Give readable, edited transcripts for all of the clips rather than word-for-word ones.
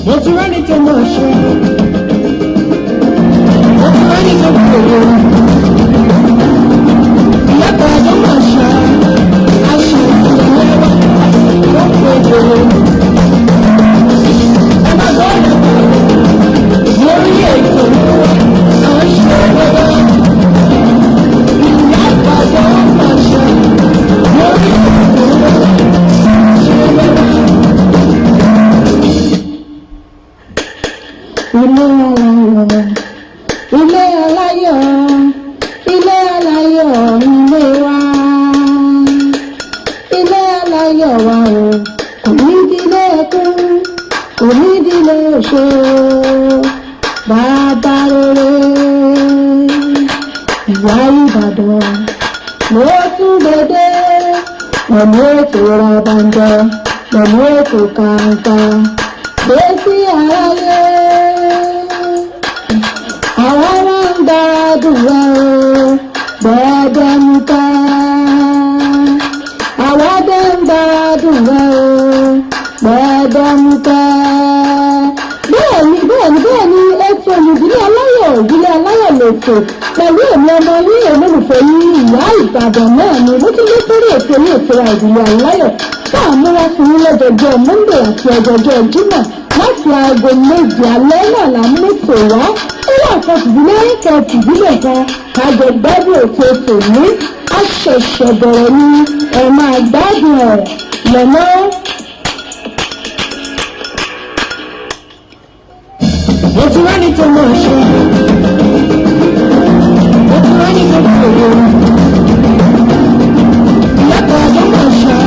What's running to my show? What's running to my show? Let go of my show. I should never go. And I go to glory. I should never. Let go of my show. Glory. Ilé aláyọ̀, ilé aláyọ̀, ilé wa. Ilé aláyọ̀ wa o, kò ní dílé ẹkún, kò ní dílé òṣè. Bàbá rere, ìyá Ìbàdàn, ló tún dédé. Mọ̀mú ètò Rabandẹ, mọ̀mú ètò kàńkà, létí aráyé. Àwọn máa ń gbàdúrà o, bẹ́ẹ̀ ń ká. Àwọn dẹ́ ń gbàdúrà o, bẹ́ẹ̀ ń ká. Bẹ́ẹ̀ni, ètò ìdílé aláyọ̀ lètò pẹ̀lú èmi ọmọ yín olólùfẹ́ yín ìyá Ìbàdàn náà ni mo tún lé sórí ètò ní ètò ìdílé aláyọ̀ tá à ń múra fún yín lọ́jọ́jọ́ Monday àti ọjọ́jọ́ Jímọ̀ láti aago méje alẹ́ náà là ń mẹ́tò wá ilé àkọsílẹ̀ kẹtìdílé kan kájọ gbádùn ètò tòní àṣẹ̀ṣẹ̀ bẹ̀rẹ̀ ní ẹ̀ máa gbádùn ẹ̀ lọ́nà. What's running to my show? What's running to my show? Let go of my show.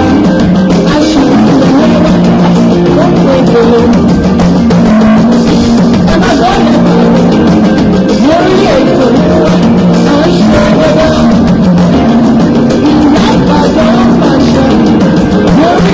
I should never go. And I go to glory. I should never. Let go of my show. Glory.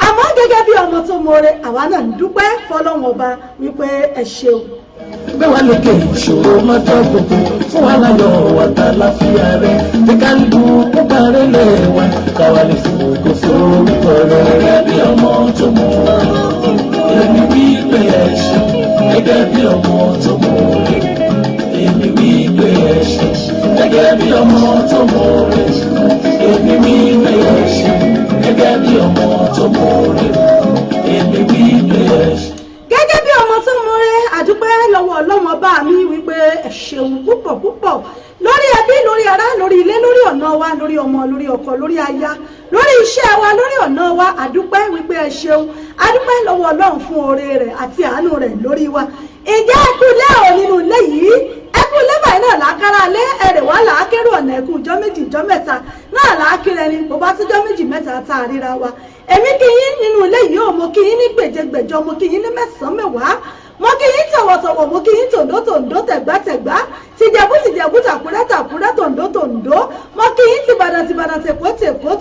Àmọ́ gẹ́gẹ́ bí ọmọ tó mọre àwa náà ń dúpẹ́ fọ́lọ́run ọba wípé ẹ ṣeun. gbé wa lókè ìṣòro lọ́jọ́ gbogbo fún wa láyọ̀ wàtá láfíà rẹ̀ tí ká ń du púpà rẹ̀ lẹ̀ wá káwa lè fòkò forúkọ rẹ̀ gẹ́gẹ́ bí ọmọ tó mọ̀. ọmọ tó mọ̀ọ́rẹ́ èmi wí pé ẹ ṣe gẹ́gẹ́ bí ọmọ tó mọ̀ọ́rẹ́ èmi wí pé ẹ ṣe. gẹ́gẹ́ bí ọmọ tó mọ̀ọ́rẹ́ àdúpẹ́ lọ́wọ́ Ọlọ́run ọba mi wípé ẹ ṣeun púpọ̀ púpọ̀ lórí ẹbí lórí ará lórí ilé lórí ọ̀nà wa lórí ọmọ lórí ọkọ lórí aya lórí iṣẹ́ wa lórí ọ̀nà wa àdúpẹ́ wípé ẹ ṣeun àdúpẹ́ lọ́wọ́ Ọlọ́run fún oore rẹ̀ àti àánú rẹ̀ lórí wa. ìjẹ́ ẹkúlé ò nínú ilé yìí ẹkúlé báyìí náà làákàrà lé ẹrẹ̀ wá làákérò ọ̀nà ẹ̀kú ìjọ méjì ìjọ mẹ́ta náà làákérè ni bó bá tíjọ́ méjì mẹ́ta tá a ríra wa. èmi kí yín nínú ilé yìí ò mo kí yín ní gbèjègbèjọ mo kí yín ní mẹ́sàn-án mẹ́wàá mo kí yín tọ̀wọ̀tọ̀wọ̀ mo kí yín tòǹdó tẹ̀gbátẹ̀gbá tìjẹ̀bú tàkúrẹ́ tòǹdó mo kí yín tìbàdàn tèkó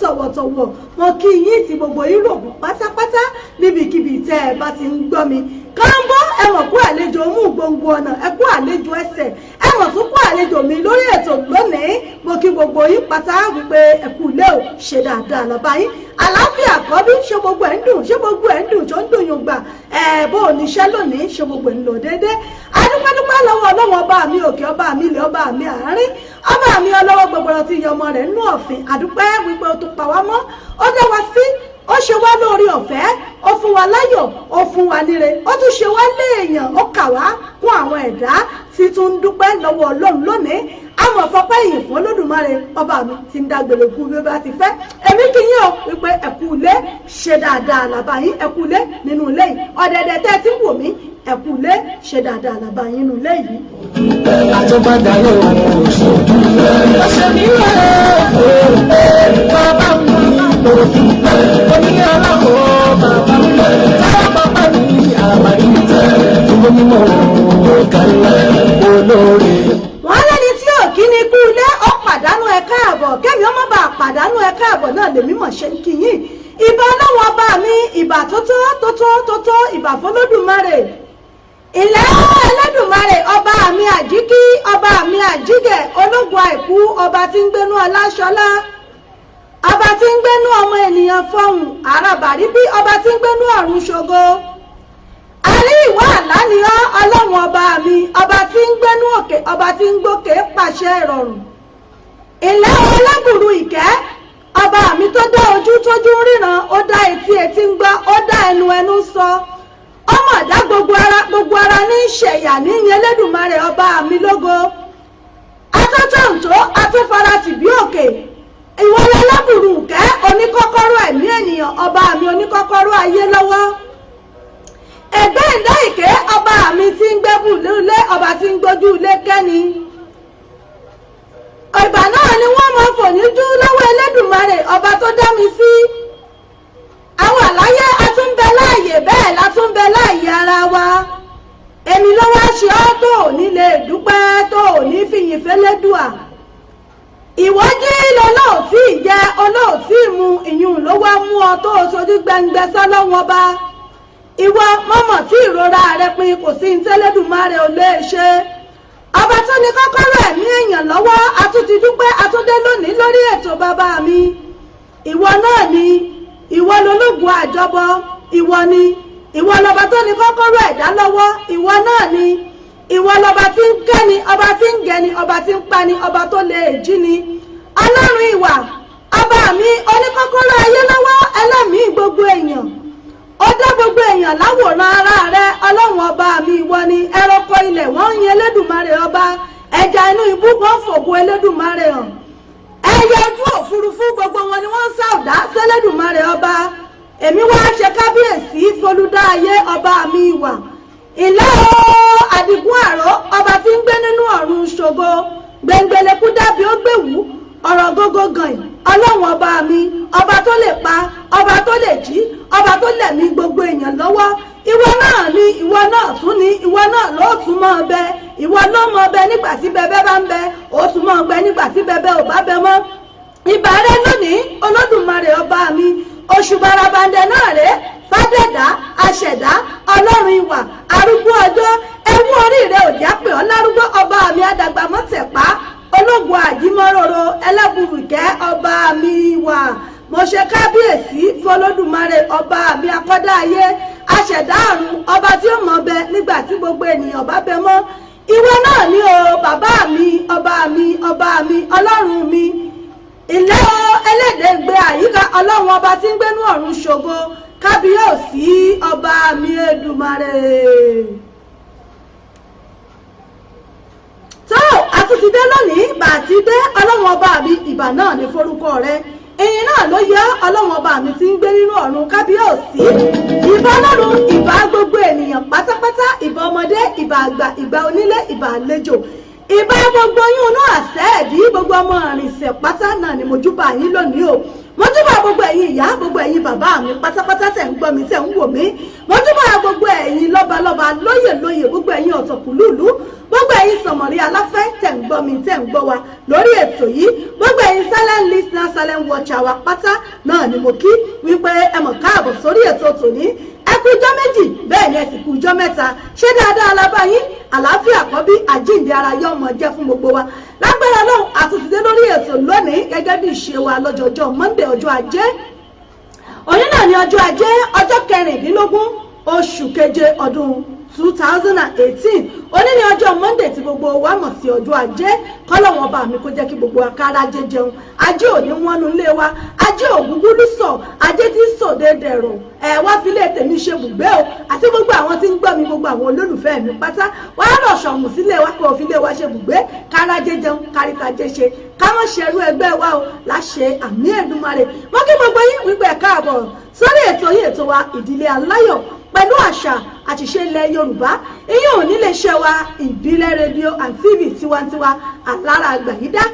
tọ̀wọ̀tọ̀wọ̀ mo kí yín ti gbogbo Yúróòpù pátápátá níbikíbi tẹ́ ẹ bá ti ń gbọ́ mi. kámbọ́ ẹ̀wọ̀n kú àlejò mú gbòǹgbò ọ̀nà ẹ kú àlejò ẹsẹ̀ ẹ̀wọ̀n tún kú àlejò mi lórí ètò lónìí mo kí gbogbo yín pátá wípé ẹ kú ilé ò ṣe dáadáa lọ́ba yín àlàáfíà kọ́bí ṣé gbogbo ẹ̀ ń dùn ṣé gbogbo ẹ̀ ń dùn tó ń dùn yùn gbà bó o níṣẹ́ lónìí ṣé gbogbo ẹ̀ ń lò déédéé adúpẹ́dúpẹ́ lọ́wọ́ Ọlọ́run ọba mi òkè ọba mi ilẹ̀ ọba mi àárín ọba mi ọlọ́wọ́ gbogbo ti yọ ọmọ rẹ̀ nínú ọ̀fìn adúpẹ́ wípé o tún pa wá mọ́ ó dá wa sí ó ṣe wá lórí ọ̀fẹ́ ó fún wa láyọ̀ ó fún wa níre ó tún ṣe wá léèyàn ó kà wá kún àwọn ẹ̀dá tí tún ń dúpẹ́ lọ́wọ́ Ọlọ́run lónìí àmọ́ fọpẹ́ yìí fún Olódùmarè ọba mi ti ń dágbére fún bí ó bá ti fẹ́ èmi kì í yín o wípé ẹ̀kú ilé ṣe dáadáa làbá yín ẹ̀kú ilé nínú ilé yìí ọ̀dẹ̀dẹ̀ tẹ́ ẹ ti wò mí ẹ̀kú ilé ṣe dáadáa làbá yín nínú ilé yìí. àtúbọ̀dá yóò ṣojú ọ̀sẹ̀ mi rẹ̀ bàbá mi òfin onílé aláwọ̀ bàbá mi bàbá mi àbáyé ìwé mímọ́ kálẹ̀ olóore. wọ́n lẹ́ni tí ò kí ni kú ilé ó pàdánù ẹ káàbọ̀ kẹ́mi ọmọ bá pàdánù ẹ káàbọ̀ náà lèmi mọ̀ ṣe ń kí yín ìbà Ọlọ́run ọba mi ìbà tótó ìbà f'Olódùmarè ilẹ̀ Ẹlẹ́dùmarè ọba mi àjíkí ọba mi àjígẹ̀ ológun àìkú ọba tí ń gbénú ọláṣọlá ọba tí ń gbénú ọmọ ènìyàn fọhùn àràbàrí bí ọba tí ń gbénú ọ̀run ṣògo àrí ìwà àlàníyàn Ọlọ́run ọba mi ọba tí ń gbénú òkè ọba tí ń gbókè pàṣẹ ìrọ̀rùn ilẹ̀ ọlábùrú ìkẹ́ ọba mi tó dá ojú tójú ríran ó dá etí ń gbọ́ ó dá ẹnu sọ ọmọ àdá gbogbo ara ní ṣẹ̀yà ní ìyẹn Ẹlẹ́dùmarè ọba mi lógo atọ́tọ̀ǹtó atúfaratì bí òkè ìwọlé lábùrú ìkẹ́ oníkọ́kọ́rọ́ ẹ̀mí ènìyàn ọba mi oníkọ́kọ́rọ́ ayé lọ́wọ́ ẹgbẹ́ ìdá ìké ọba mi tí ń gbẹ́bù lé ọba tí ń gbójú ilé kẹ́ni ìgbà náà ni wọ́n mọ fòní dú lọ́wọ́ Ẹlẹ́dùmarè ọba tó dá mi sí àwọn àláyé atúnbẹ láàyè bẹ́ẹ̀ látúnbẹ láàyè ara wa èmi ló wá ṣe ọ́ tó ò ní lè dúpẹ́ tó ò ní fìyìn fẹ́lẹ́dùà ìwọ jí lọ́lọ́ọ̀tì ìjẹ olóòtí mu ìyún ló wá mú ọ tó o sojú gbẹngbẹ sọ́lọ́wọ́n ọba ìwọ mọ́mọ́ tí ìrora rẹ pin kò sí ntẹ́lẹ́dùmarè ò lè ṣe ọba tó ní kọ́kọ́rọ́ ẹ̀mí èèyàn lọ́wọ́ atúti dúpẹ́ atúndé lónìí lórí ètò bàbá mi ìwọ náà ni ìwọ lológun àjọbọ ìwọ ni ìwọ lọba tó ní kọ́kọ́rọ́ ẹ̀dá lọ́wọ́ ìwọ náà ni ìwọ lọba tí ń kẹ́ni ọba tí ń gẹni ọba tí ń pani ọba tó lè jí ni ọlọ́run ìwà ọba mi oníkọ́kọ́rọ́ ayé lọ́wọ́ ẹlẹ́mìí gbogbo èèyàn ó dá gbogbo èèyàn láwòrán ara rẹ ọlọ́run ọba mi ìwọ ni ẹranko ilẹ̀ wọ́n ń yin Elédùmarè ọba ẹja inú ibú wọ́n fògo Elédùmarè hàn ẹyẹ ojú òfurufú gbogbo wọn ni wọ́n ń sàwùdá sẹ́lẹ́dùmarè ọba èmi wá ṣe kábíyèsí folúdá ayé ọba mi ìwà ìlẹ́ o àdìgún àró ọba tí ń gbé nínú ọ̀run ṣògo gbẹngbẹlẹ́kú dábí ó gbèwú ọ̀rọ̀ gógó gan ọlọ́run ọba mi ọba tó lè pa ọba tó lè jí ọba tó lè mí gbogbo èèyàn lọ́wọ́ ìwọ náà ni ìwọ náà tún ni ìwọ náà ló tún mọ́ ọbẹ̀ ìwọ ló mọ ọbẹ̀ nígbà tí bẹbẹ bá ń bẹ ó tún mọ́ ọbẹ̀ nígbà tí bẹbẹ ò bá bẹ mọ́ ìbà rẹ lónìí Olódùmarè ọba mi oṣù barabandẹ náà rè fàdẹ̀dá aṣẹ̀dá ọlọ́run ìwà arúgbó ọjọ́ ẹwú orí rẹ ò já pé ọ lárúgbó ọba mi àdàgbà mọ́tẹ̀pá ológun àjímọ́ròrò ẹlẹ́bùrùkẹ́ ọba mi wà mo ṣe kábíyèsí f'Olódùmarè ọba mi akọ́dá ayé aṣẹ̀dá ọ̀run ọba tí ó mọ̀ bẹ nígbà tí gbogbo ènìyàn bá bẹ mọ́ ìwọ náà ni o bàbá mi ọba mi ọba mi ọlọ́run mi ilé ẹlẹ́dẹ̀gbẹ́ àyíká ọlọ́run ọba tí ń gbénú ọ̀run ṣògo kábíyèsí ọba mi Èdùmàrè. tó àtúntìdé lónìí bàtí dé ọlọ́run ọba mi ìbà náà ní forúkọ rẹ ẹ̀yin náà ló yẹ ọlọ́run ọba mi tí ń gbé nínú ọ̀run kábíyèsí ìbà ọlọ́run ìbà gbogbo ènìyàn pátápátá ìbà ọmọdé ìbà àgbà ìbà onílé ìbà àlejò ìbà gbogbo yín inú àṣẹ ẹ̀dí gbogbo ọmọ ìrìnsẹ̀ pátá náà ni mojúbà yín lónìí o mojúbà gbogbo ẹ̀yin ìyá gbogbo ẹ̀yin bàbá mi pátápátá tẹ̀ ń gbọ́ mi tẹ̀ ń wò mí mojúbà gbogbo ẹ̀yin lọ́balọ́ba lóyè lóyè gbogbo ẹ̀yin ọ̀tọ̀kùlúùlú gbogbo ẹ̀yin sọ̀mọ̀rí aláfẹ́ tẹ̀ ń gbọ́ mi tẹ̀ ń gbọ́ wa lórí ètò yìí gbogbo ẹ̀yin silent listener silent watcher wa pátá náà ni mo kí wípé ẹ mọ̀ káàbọ̀ sórí ètò tòní ẹ kú ijọ́ méjì bẹ́ẹ̀ ni ẹ sì kú ijọ́ mẹ́ta ṣé dáadáa la bá yín àlàáfíà kọ́ bí àjíǹde ara yọ ọmọ jẹ́ fún gbogbo wa lágbára Ọlọ́run àtúntìdé lórí ètò lónìí gẹ́gẹ́ bí ìṣe wa lọ́jọ́jọ́ Monday ọjọ́ ajé òní náà ni ọjọ́ ajé ọjọ́ 16 oṣù keje ọdún 2018 òní ni ọjọ́ Monday tí gbogbo wa mọ̀ sí ọjọ́ ajé kọ́lọ́wọ́n bá mi kó jẹ́ kí gbogbo akára jẹ jẹun ajé òní wọ́n nu lé wa ajé ògúngúlú sọ ajé tí sòde dẹ̀rọ̀ wá fi lè tèmi ṣe bùgbé o àti gbogbo àwọn tí ń gbọ́ mi gbogbo àwọn olólùfẹ́ mi pátá wá lọ ṣọ̀mù sílé wa kó fi lè wa ṣe bùgbé kára jẹ jẹun káríta jẹ ṣe káwọn ṣerú ẹgbẹ́ wa o láṣẹ àmì Èdùmàrè wọ́n kí gbogbo yín wípé káàbọ̀ sórí ètò yìí ètò wa ìdílé aláyọ̀ pẹ̀lú àṣà àtìṣe ilẹ̀ Yorùbá ìyẹn ò ní lè ṣe wa ìbílẹ̀ rédíò and TV tiwantiwa alára àgbàyídá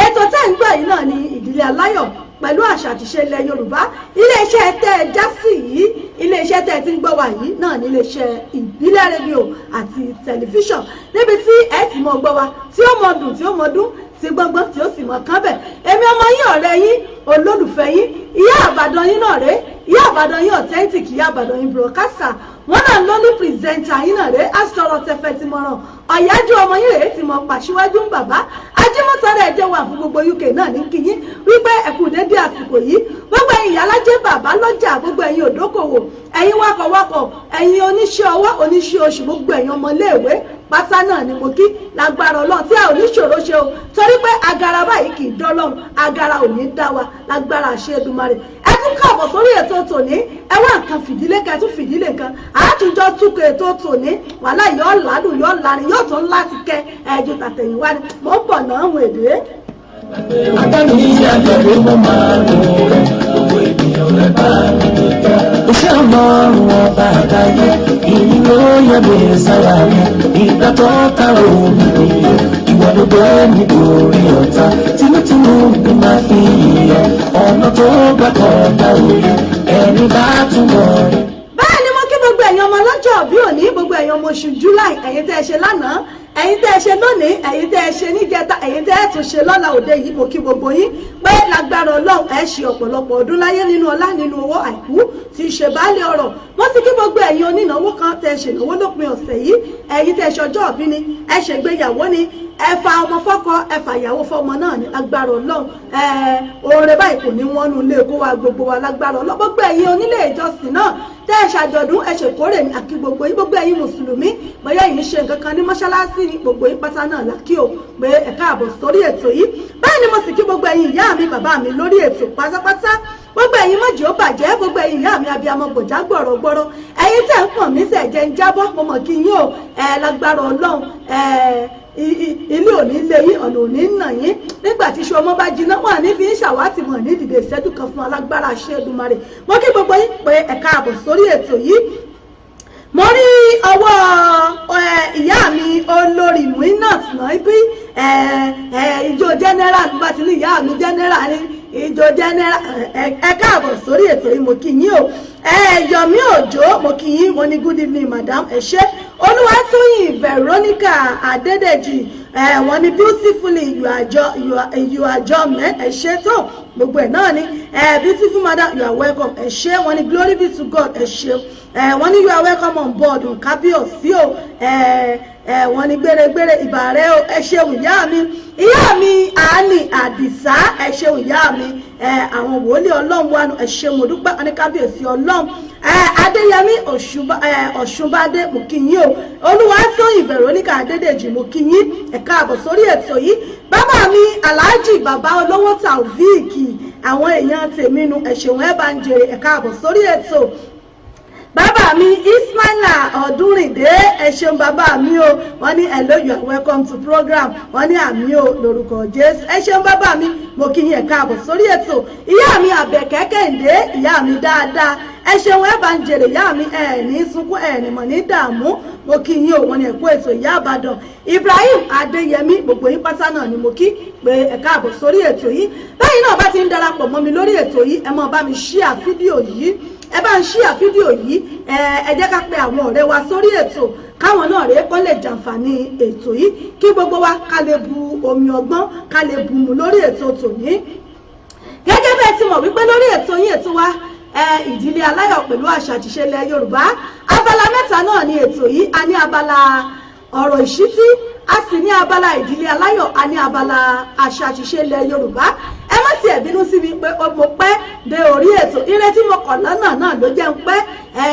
ètò tẹ́ ń gbọ́ yìí náà ni ìdílé aláyọ̀ pẹ̀lú àṣà àtìṣe ilẹ̀ Yorùbá iléeṣẹ́ tẹ́ ẹ já sí yìí iléeṣẹ́ tẹ́ ẹ ti ń gbọ́ wa yìí náà ní iléeṣẹ́ ìbílẹ̀ rédíò àti tẹlifíṣàn níbi tí ẹ ti mọ gbọ́ wa tí ó mọ dùn tí ó mọ dún tí gbọ́ngbọ́n tí ó sì mọ̀ kán bẹ̀ èmi ọmọ yín ọ̀rẹ́ yín olólùfẹ́ yín ìyá àbàdàn yín náà rèé ìyá àbàdàn yín authentic ìyá àbàdàn yín broadcaster wọn náà ló ní pírẹsẹ̀ntà yín náà rèé asọ̀rọ̀ tẹfẹ́ ti mọ̀ràn ọ̀yájú ọmọ yín rèé ti mọ̀ pàṣíwájú ń bàbá ajímọ̀tọ́rẹ̀ ẹ̀jẹ̀ wà fún gbogbo UK náà ní kíyín wípé ẹ̀kú dédé àsìkò yìí gbogbo ẹ̀yin ìyálájẹ́ bàbá lọ́jà gbogbo ẹ̀yin òdókòwò ẹ̀yin wakọ̀wakọ̀ ẹ̀yin oníṣẹ́ ọwọ́ oníṣẹ́ oṣù gbogbo ẹ̀yin ọmọléèwé pátá náà ni mo kí lágbára Ọlọ́run tí a ò ní ṣòro ṣe o torí pé agara báyìí kì í dọ́lọ́run agara ò ní dá wa lágbára àṣẹ Èdùmàrè ẹ tún káàbọ̀ sórí ètò tòní ẹ wá nǹkan fìdílé kẹ tún fìdílé nǹkan àtúnjọ túkọ̀ ètò tòní wàhálà yóò ládùn yóò lárin yóò tún láti kẹ ẹjọ tàtẹ̀yìnwá ni mò ń bọ̀ náà wọ̀ èdè. Adániyajáde mo máa lò rẹ̀, gbogbo ènìyàn rẹ̀ bá mi lè ga. Iṣẹ́ ọlọ́run ọba àgbáyé, ìlú ló yẹ mi sára mi. Ìgbà tó ta òun nìyẹn, ìwọ ló gbé mi borí ọ̀tá. Tinútinú mi máa fi yẹ, ọ̀nà tó gbà kọjá òye, ẹni bá túnbọ̀ rí. Báyìí ni mo kí gbogbo ẹ̀yin ọmọ lọ́jọ́ bí òní, gbogbo ẹ̀yin ọmọ oṣù July, ẹ̀yin tẹ́ ẹ ṣe lánàá. Ẹ̀yin tẹ́ ẹ ṣe lónìí ẹ̀yin tẹ́ ẹ ṣe níjẹta ẹ̀yin tẹ́ ẹ tún ṣe lọ́la òde yìí mo kí gbogbo yín pé lágbára Ọlọ́run ẹ ṣe ọ̀pọ̀lọpọ̀ ọdún láyé nínú ọlá nínú owó àìkú tí í ṣe baálé ọrọ̀ wọ́n ti kí gbogbo ẹ̀yin onínáwó kan tẹ́ ẹ ṣènáwó lópin ọ̀sẹ̀ yìí ẹ̀yin tẹ́ ẹ ṣọjọ́ òbí ni ẹ ṣègbéyàwó ni ẹ fa ọmọ fọ́kọ ẹ fà ìyàwó fọ́mọ náà ní lágbára Ọlọ́run oore báyìí kò ní wọ́n nu ilé kó wa gbogbo wa lágbára Ọlọ́run gbogbo ẹ̀yin onílé ìjọsìn náà tẹ́ ẹ ṣàjọ̀dún ẹ ṣèkórè ní àkí gbogbo yín gbogbo ẹ̀yin mùsùlùmí bóyá yìí ń ṣe nǹkan kan ní mọ́ṣáláṣí ní gbogbo yín pátá náà lákì ó pé ẹ káàbọ̀ sórí ètò yìí báyìí ni mo sì kí gbogbo ẹ̀yin ìyá mi bàbá mi lórí ètò pátápátá gbogbo ẹ̀yin mọ̀jì ó bàjẹ́ gbogbo ẹ̀yin ìyá mi abiyamọ gbòjá gbọ̀rọ̀gbọ̀rọ̀ ẹ̀yin tẹ̀ ń pọ̀n mí sẹ̀jẹ̀ ń jábọ́ mo mọ̀ kí yín o lágbára Ọlọ́run ilé òní lé yín ọ̀nà òní nà yín nígbà tí iṣu ọmọ bá jiná wọn ní fi ń ṣàwátì mọ̀ ní dìde ìṣẹ́jú kan fún alágbára ṣe Èdùmàrè mo kí gbogbo yín pé ẹ káàbọ̀ sórí ètò yìí mo rí ọwọ́ ìyá mi olórí Muinat náà bí ìjọ general bá ti ní ìyá mi general ní ìjọ general ẹ káàbọ̀ sórí ètò yìí mo kí yín o Yomi Òjó mo kí yín mo ní good evening madam ẹ ṣé Olúwatóyìn Veronica Adédèjì wọ́n ní beautifully you are German ẹ ṣé tó gbogbo ẹ̀ náà ni beautiful madam you are welcome ẹ ṣé wọ́n ní glory be to God ẹ ṣé wọ́n ní you are welcome on board kábíyèsí o wọ́n ní gbéregbére ìbàrẹ́ o ẹ ṣeun ìyá mi àánì àdìsá ẹ ṣeun ìyá mi àwọn wòlíì Ọlọ́run wà ẹ ṣeun mo dúpẹ́ ní kábíyèsí Ọlọ́run Adéyẹmí Ọ̀ṣunbádé mo kí yín o. Olúwatóyìn Veronica Adédèjì mo kí yín. Ẹ káàbọ̀ sórí ètò yìí. Bàbá mi Alhaji bàbá olówó Taofeek àwọn èèyàn tèmi nu ẹ ṣeun ẹ bá ń jèrè. Ẹ káàbọ̀ sórí ètò. Bàbá mi Ismaila Ọdúnrìndé ẹ ṣeun bàbá mi o. Wọ́n ní hello you are welcome to program. Wọ́n ní àmì o lórúkọ Jésù. Ẹ ṣeun bàbá mi mo kí yín ẹ káàbọ̀ sórí ètò. Ìyá mi Àbẹ̀kẹ́ Kẹ́hìndé ìyá mi dáadáa. Ẹ ṣeun ẹ bá ń jèrè ìyá mi ẹ ní sunkún ẹ ní mọ̀ ní dààmú. Mo kí yín o wọ́n ní ẹ kú ètò ìyá Ìbàdàn. Ibrahim Adéyẹmí gbogbo yín pátá náà ni mo kí pé ẹ káàbọ̀ sórí ètò yìí. Báyìí náà bá ti ń darapọ̀ mọ́ mi lórí ètò yìí ẹ máa bá mi share fídíò yìí. Ẹ bá ń share fídíò yìí ẹ jẹ́ ká pe àwọn ọ̀rẹ́ wa sórí ètò káwọn náà rèé kó lè jàǹfààní ètò yìí kí gbogbo wa ká lè bu omi ọgbọ́n ká lè bu mu lórí ètò tòní. Gẹ́gẹ́ bẹ́ẹ̀ ti mọ̀ wípé lórí ètò yìí ètò wa ìdílé aláyọ̀ pẹ̀lú àṣà àti ìṣe ilẹ̀ Yorùbá abala mẹ́ta náà ni ètò yìí. A ní abala ọ̀rọ̀ ìṣítí, a sì ní abala ìdílé aláyọ̀, a ní abala àṣà àti ìṣe ilẹ̀ Yorùbá. Ẹ má tiẹ̀ bínú sí mi pé mo pẹ́ dé orí ètò. Ire tí mo kọ̀ lọ́nà náà ló jẹ́ ń pẹ́,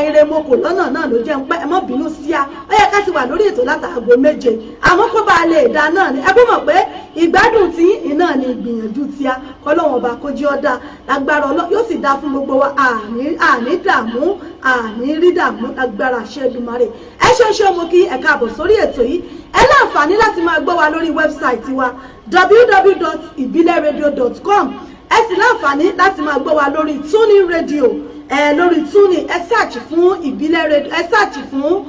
ire mo kò lọ́nà náà ló jẹ́ ń pẹ́. Ẹ má bínú sí a. Ó yẹ ká ti wà lórí ètò látàgò 7. Àmọ́ kó bá lè dá náà ni. Ẹ bí mọ̀ pé ìgbádùn tí iná ni ìgbìyànjú tí a kọ́lọ́wọ́n ọba kó jí ọ́ dá lágbára Ọlọ́run yóò sì dá fún gbogbo wa. Àní dààmú àní rí dààmú lágbára Ṣẹ́dùmarè. Ẹ ṣe mo kí ẹ káàbọ̀ sórí ètò yìí. Ẹ láǹfààní láti máa gbọ́ wa lórí wẹ́bsáìtì wa www.ibileradio.com. Ẹ sì láǹfààní láti máa gbọ́ wa lórí Tuning Radio. Lórí Tuning ẹ search fún Ìbílẹ̀ Radio, ẹ search fún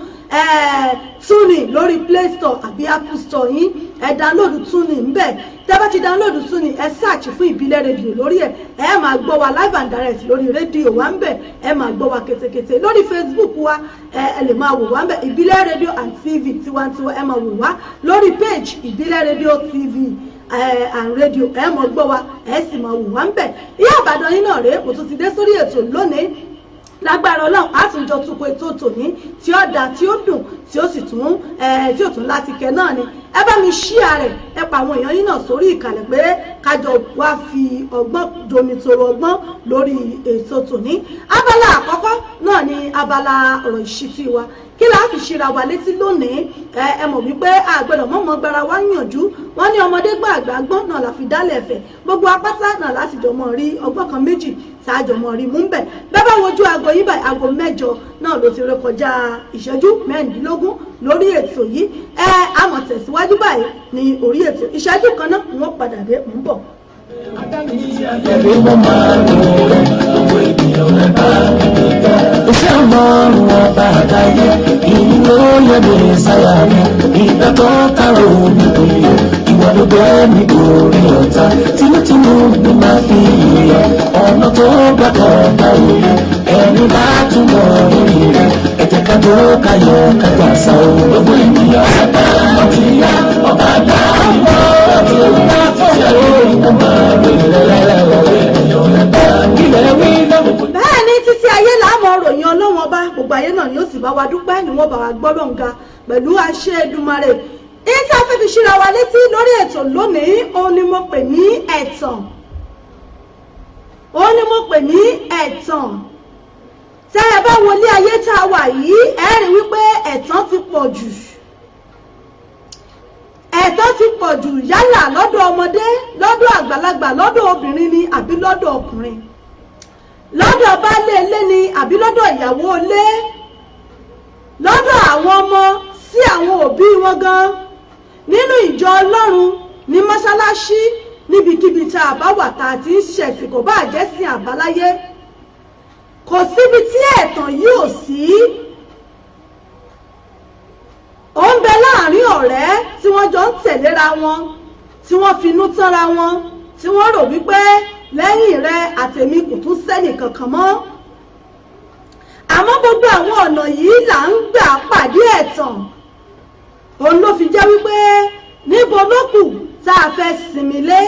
Tuning lórí Play Store àbí Apple Store yín. Ẹ download Tuning ńbẹ̀. Tẹ́ bá ti download Tuning ẹ search fún Ìbílẹ̀ Radio lórí ẹ̀. Ẹ máa gbọ́ wa live and direct lórí rédíò wa ńbẹ̀. Ẹ máa gbọ́ wa kétékété lórí Facebook wa. Ẹ lè máa wò wá ńbẹ̀ Ìbílẹ̀ Radio and TV tiwantiwa. Ẹ máa wò wá lórí page Ìbílẹ̀ Radio TV and radio. Ẹ máa gbọ́ wa ẹ sì máa wò wá ńbẹ̀. Ìyá Ìbàdàn yín náà rèé mo tún ti dé sórí ètò lónìí. Lágbára Ọlọ́run á tún jọ túnpọ̀ ètò tòní tí ó dá tí ó dùn tí ó sì tún láti kẹ náà ni. Ẹ bá mi share rẹ̀ ẹ pa àwọn èèyàn yín náà sórí ìkàlẹ̀ pé kájọ wá fi ọgbọ́n domitoro ọgbọ́n lórí ètò tòní. Abala àkọ́kọ́ náà ni abala ọ̀rọ̀ ìṣítí wa. Kí la fi ṣíra wa létí lónìí? Ẹ mọ̀ wípé àgbẹ̀dọ̀ mọ́mọ́ gbára wa yànjú. Wọ́n ní ọmọdé gbọ́ àgbà gbọ́n náà la fi dálẹ̀ ẹ̀fẹ̀. Gbogbo apáta náà láti jọ mọ́ rí ọgbọ́n kan méjì ṣáájọ mọ́ rí mú ń bẹ̀. Bẹ́ẹ̀ bá wojú aago yìí báyìí aago 8 náà ló ti ré kọjá ìṣẹ́jú 16 lórí ètò yìí. Àmọ̀ tẹ̀síwájú báyìí ní orí ètò. Ìṣẹ́jú kan náà wọ́n padà dé ń bọ̀. Iṣẹ́ Ọlọ́run ọba àgbáyé ìlú ló yẹ ní sáyà mi. Ìgbà tó kárò níbi ìwà ló gbé mi borí ọ̀tá. Tinútinú ni máa fi yọ ọ̀nà tó gbà kọ̀ọ̀kan òye. Ẹni bá túbọ̀ lórí rẹ̀ ẹ jẹ́ ká tó káyọ̀ kájà sá o. Gbogbo ènìyàn ẹ̀ka ọtí yá ọba dá ìwọ ọtí òwúrọ̀ fọ́ọ̀mù ọmọ rẹ̀ bẹ́ẹ̀ ni títí ayé làámọ̀ ròyìn Ọlọ́run ọba gbogbo ayé náà ni ó sì bá wa dúpẹ́ ni wọ́n bá wa gbọ́ lọ́nga pẹ̀lú àṣẹ Èdùmàrè. Èyí tí a fẹ́ fi ṣíra wa létí lórí ètò lónìí òun ni mo pè ní ẹ̀tàn. Tẹ́ ẹ bá wọlé ayé tá a wà yìí ẹ rí wípé ẹ̀tàn ti pọ̀ jù. Ẹ̀tàn ti pọ̀ jù yálà lọ́dọ̀ ọmọdé, lọ́dọ̀ àgbàlagbà, lọ́dọ̀ obìnrin ni àbí lọ́dọ̀ ọkùnrin. Lọ́dọ̀ baálé ilé ni àbí lọ́dọ̀ ìyàwó ilé. Lọ́dọ̀ àwọn ọmọ sí àwọn òbí wọn gan. Nínú ìjọ Ọlọ́run ní mọ́ṣáláṣí níbikíbi tá a bá wà tá a ti ń ṣẹ̀sìn kò bá jẹ́ sìn àbáláyé. Kò síbi tí ẹ̀tàn yìí ò sí. Ó ń bẹ láàrin ọ̀rẹ́ tí wọ́n jọ ń tẹ̀léra wọn, tí wọ́n finú tánra wọn, tí wọ́n rò wípé lẹ́yìn rẹ̀ àtèmi kò tún sẹ́nì kankan mọ́. Àmọ́ gbogbo àwọn ọ̀nà yìí là ń gbà pàdé ẹ̀tàn. Òun ló fi jẹ́ wípé níbo ló kù tá a fẹ́ sinmi lé,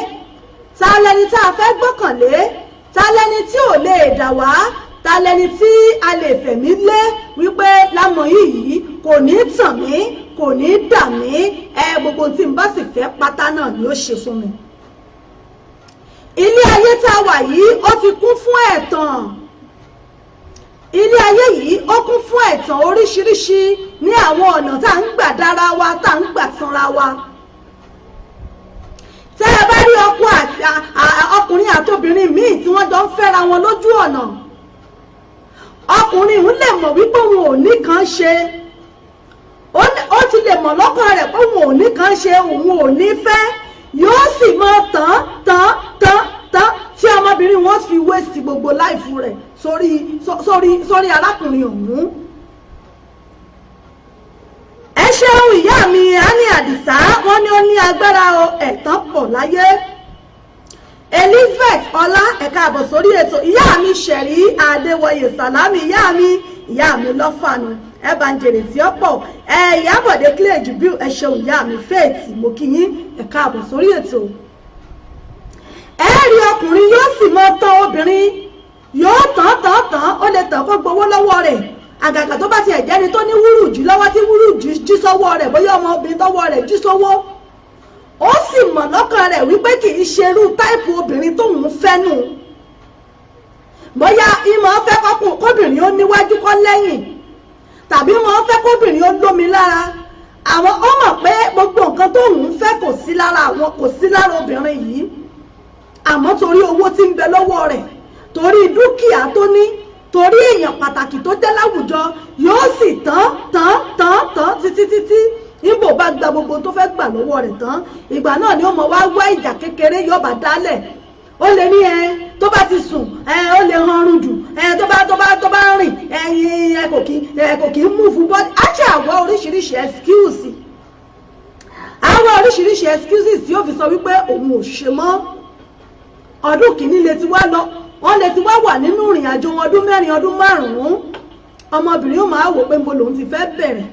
ta lẹni tá a fẹ́ gbọ́kànlé, ta lẹni tí ò lè dà wá, ta lẹni tí a lè fẹ̀mí lé wípé lámọ̀ yìí kò ní tàn mí, kò ní dà mí, gbogbo tí n bá sì fẹ́ pátá náà ni ó ṣe fún mi. Ilé ayé tá a wà yìí ó ti kún fún ẹ̀tàn. ilé ayé yìí ó kún fún ẹ̀tàn oríṣiríṣi ní àwọn ọ̀nà tá à ń gbà dára wa tá à ń gbà tanra wa. tẹ́ ẹ bá rí ọkùnrin àtobìnrin míì tí wọ́n jọ ń fẹ́ra wọn lójú ọ̀nà, ọkùnrin òun lè mọ̀ wípé òun ò ní kan ṣe, ó ti lè mọ̀ lọ́kàn rẹ̀ pé òun ò ní kan ṣe, òun ò ní fẹ́, yóò sì mọ tán tí ọmọbìnrin wọn fi wéṣì gbogbo láìfù rẹ̀ sórí arákùnrin ọ̀hún. ẹ ṣeun ìyá mi Àní Àdìsá, wọ́n ní ó ní agbára ẹ̀tàn pọ̀ láyé. Elizabeth Ọlá, ẹ̀ka àbọ̀ sórí ètò. ìyá mi Ṣẹ̀rí Adéwọyè Sàlámì, ìyá mi lọ́fàánù ẹ̀bà ń jèrè tí ó pọ̀. Ìyábọ̀dé Clay Jubiu, ẹ ṣeun ìyá mi Faith, mo kí yín, ẹ̀ka àbọ̀ sórí ètò. ẹ rí ọkùnrin yóò sì mọ tán obìnrin, yóò tán ó lè tàn kó gbowó lọ́wọ́ rẹ̀, àgàgà tó bá ti ẹ̀jẹ́ni tó ní wúrùjú lọ́wọ́ tí wúrùjú jí sọ́wọ́ rẹ̀, bóyá ọmọbìnrin tọ́wọ́ rẹ̀ jí sọ́wọ́, ó sì mọ̀ lọ́kàn rẹ̀ wípé kì í ṣerú táìpù obìnrin tóun fẹ́ nù. bóyá ìmọ̀ fẹ́ kóbìnrin ó níwájú kọ́ lẹ́yìn, tàbí wọ́n fẹ́ kóbìnrin ó lómi lára. àwọn ó mọ̀ pé gbogbo nǹkan tóun fẹ́ kò sí lára obìnrin yìí, àmọ́ torí owó tí ń bẹ lọ́wọ́ rẹ̀, torí dúkìá tó ní, torí èèyàn pàtàkì tó jẹ́ láwùjọ, yóò sì tán títí níbo bá gba gbogbo tó fẹ́ gbà lọ́wọ́ rẹ̀ tán, ìgbà náà ni ó mọ̀ wá ìjà kékeré yóò bá dálẹ̀. ó lè ní tó bá ti sùn ó lè hanrun jù, tó bá rìn kò kì í múfù bọ́dí. á ṣe àwọ̀ oríṣiríṣi excuses tí ó fi sọ wípé òun ò ṣe mọ́. ọdún kìíní wọ́n lè ti wá wà nínú ìrìn àjò wọn ọdún 4 ọdún 5. ọmọbìnrin ó máa wò pé níbo lòun ti fẹ́ bẹ̀rẹ̀,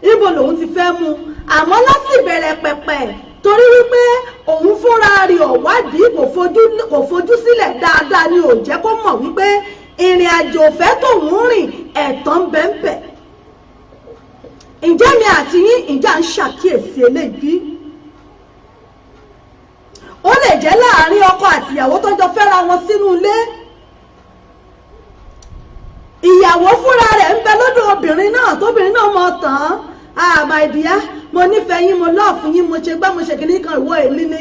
níbo lòun ti fẹ́ mú, àmọ́ láti bẹ̀rẹ̀ pẹ̀pẹ̀ torí wípé òun fúnra rẹ̀ ọ̀wádìí kò fojú sílẹ̀ dáadáa ni ò jẹ́ kó mọ̀ wípé ìrìn àjò òfẹ́ tóun rìn ẹ̀tàn bẹ́ẹ̀. ǹjẹ́ mi àti yín ìjà ń ṣàkíyèsí eléyìí? ó lè jẹ́ láàárín ọkọ àtìyàwó tó jọ fẹ́ra wọn sínú ilé, ìyàwó fúnra rẹ̀ ń bẹ lọ́dọ̀ obìnrin náà, tóbìnrin náà mọ̀ tán, my dear, mo nífẹ̀ẹ́ yín, mo lọ́ọ̀fù yín, mo ṣe gbá mo ṣe kìíní kan, ìwọ èmi ni.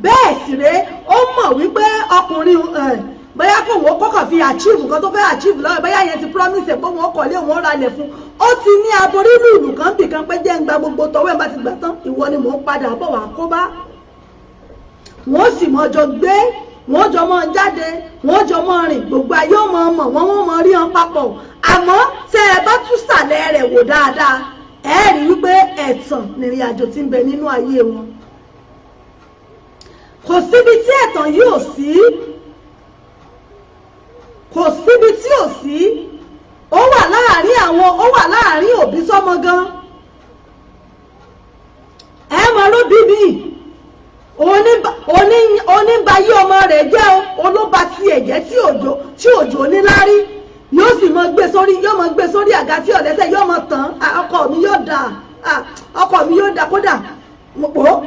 bẹ́ẹ̀ sì rèé, ó mọ̀ wípé ọkùnrin bóyá kò wọ́n kọ́kọ́ fi achieve nǹkan tó fẹ́ achieve lọ́wọ́, bóyá yẹn ti promise pé wọ́n kọ̀lé òun ralẹ̀ fún, ó ti ní aborí lùlù kan bì kan pé jẹ́ ń gba gbogbo tọwọ́ ẹ̀ bá ti gbà tán, ìwọ ni mò ń padà bọ̀ wá kó bá. wọ́n sì mọ́ jọ gbé, wọ́n jọ mọ́ jáde, wọ́n jọ mọ́ rìn, gbogbo ayé ọmọ wọ́n mọ́ rí wọn papọ̀. àmọ́ tẹ́ ẹ bá tún sàlẹ̀ rẹ̀ wò dáadáa, ẹ rí wípé ẹ̀tàn nìrìn àjò tí ń bẹ nínú ayé wọn. kò síbi tí ẹ̀tàn yìí ò sí, kò síbi tí ò sí. ó wà láàárín òbí sọ́mọ gan. ẹ mọ̀ ló bíbí oníbayé ọmọ rẹ̀ jẹ́ olóba tí ẹ̀jẹ̀ tí òjò níláárí, yóò sì mọ gbé sórí àga tí ọ̀lẹ́sẹ̀ yóò mọ tán. ọkọ mi yóò dá kódà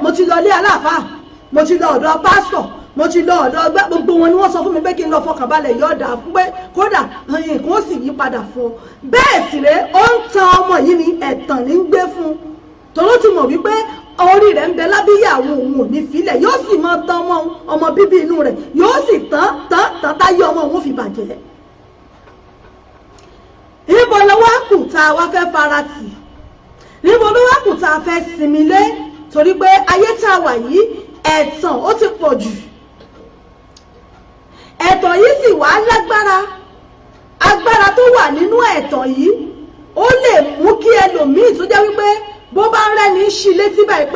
mo ti lọ ilé aláàfáà, mo ti lọ ọ̀dọ̀ pásítọ̀, mo ti lọ ọ̀dọ̀ ọgbẹ́, gbogbo wọn ni wọ́n sọ fún mi pé kí n lọ fọkànbalẹ̀ yóò dá fún pé kódà nǹkan ó sì yí padà fún ọ. bẹ́ẹ̀ sì rèé, ó ń tan ọmọ yìí ní ẹ̀tàn ní ń gbé fún un, tòun ti mọ̀ wípé orí rẹ̀ ń bẹ lábíyàwó òun ò ní filẹ̀, yóò sì mọ tán ọmọ bíbí inú rẹ̀, yóò sì tán táyé ọmọ òun fi bàjẹ́. níbo ló wá kù tá a wá fẹ́ fara tì? níbo ló wá kù tá a fẹ́ sinmi lé? torí pé ayé tá a wà yìí ẹ̀tàn ó ti pọ̀ jù. ẹ̀tàn yìí sì wá lágbára. agbára tó wà nínú ẹ̀tàn yìí ó lè mú kí ẹlòmíì tó jẹ́ wípé bó bá ń rẹ́ni ṣí létí báyìí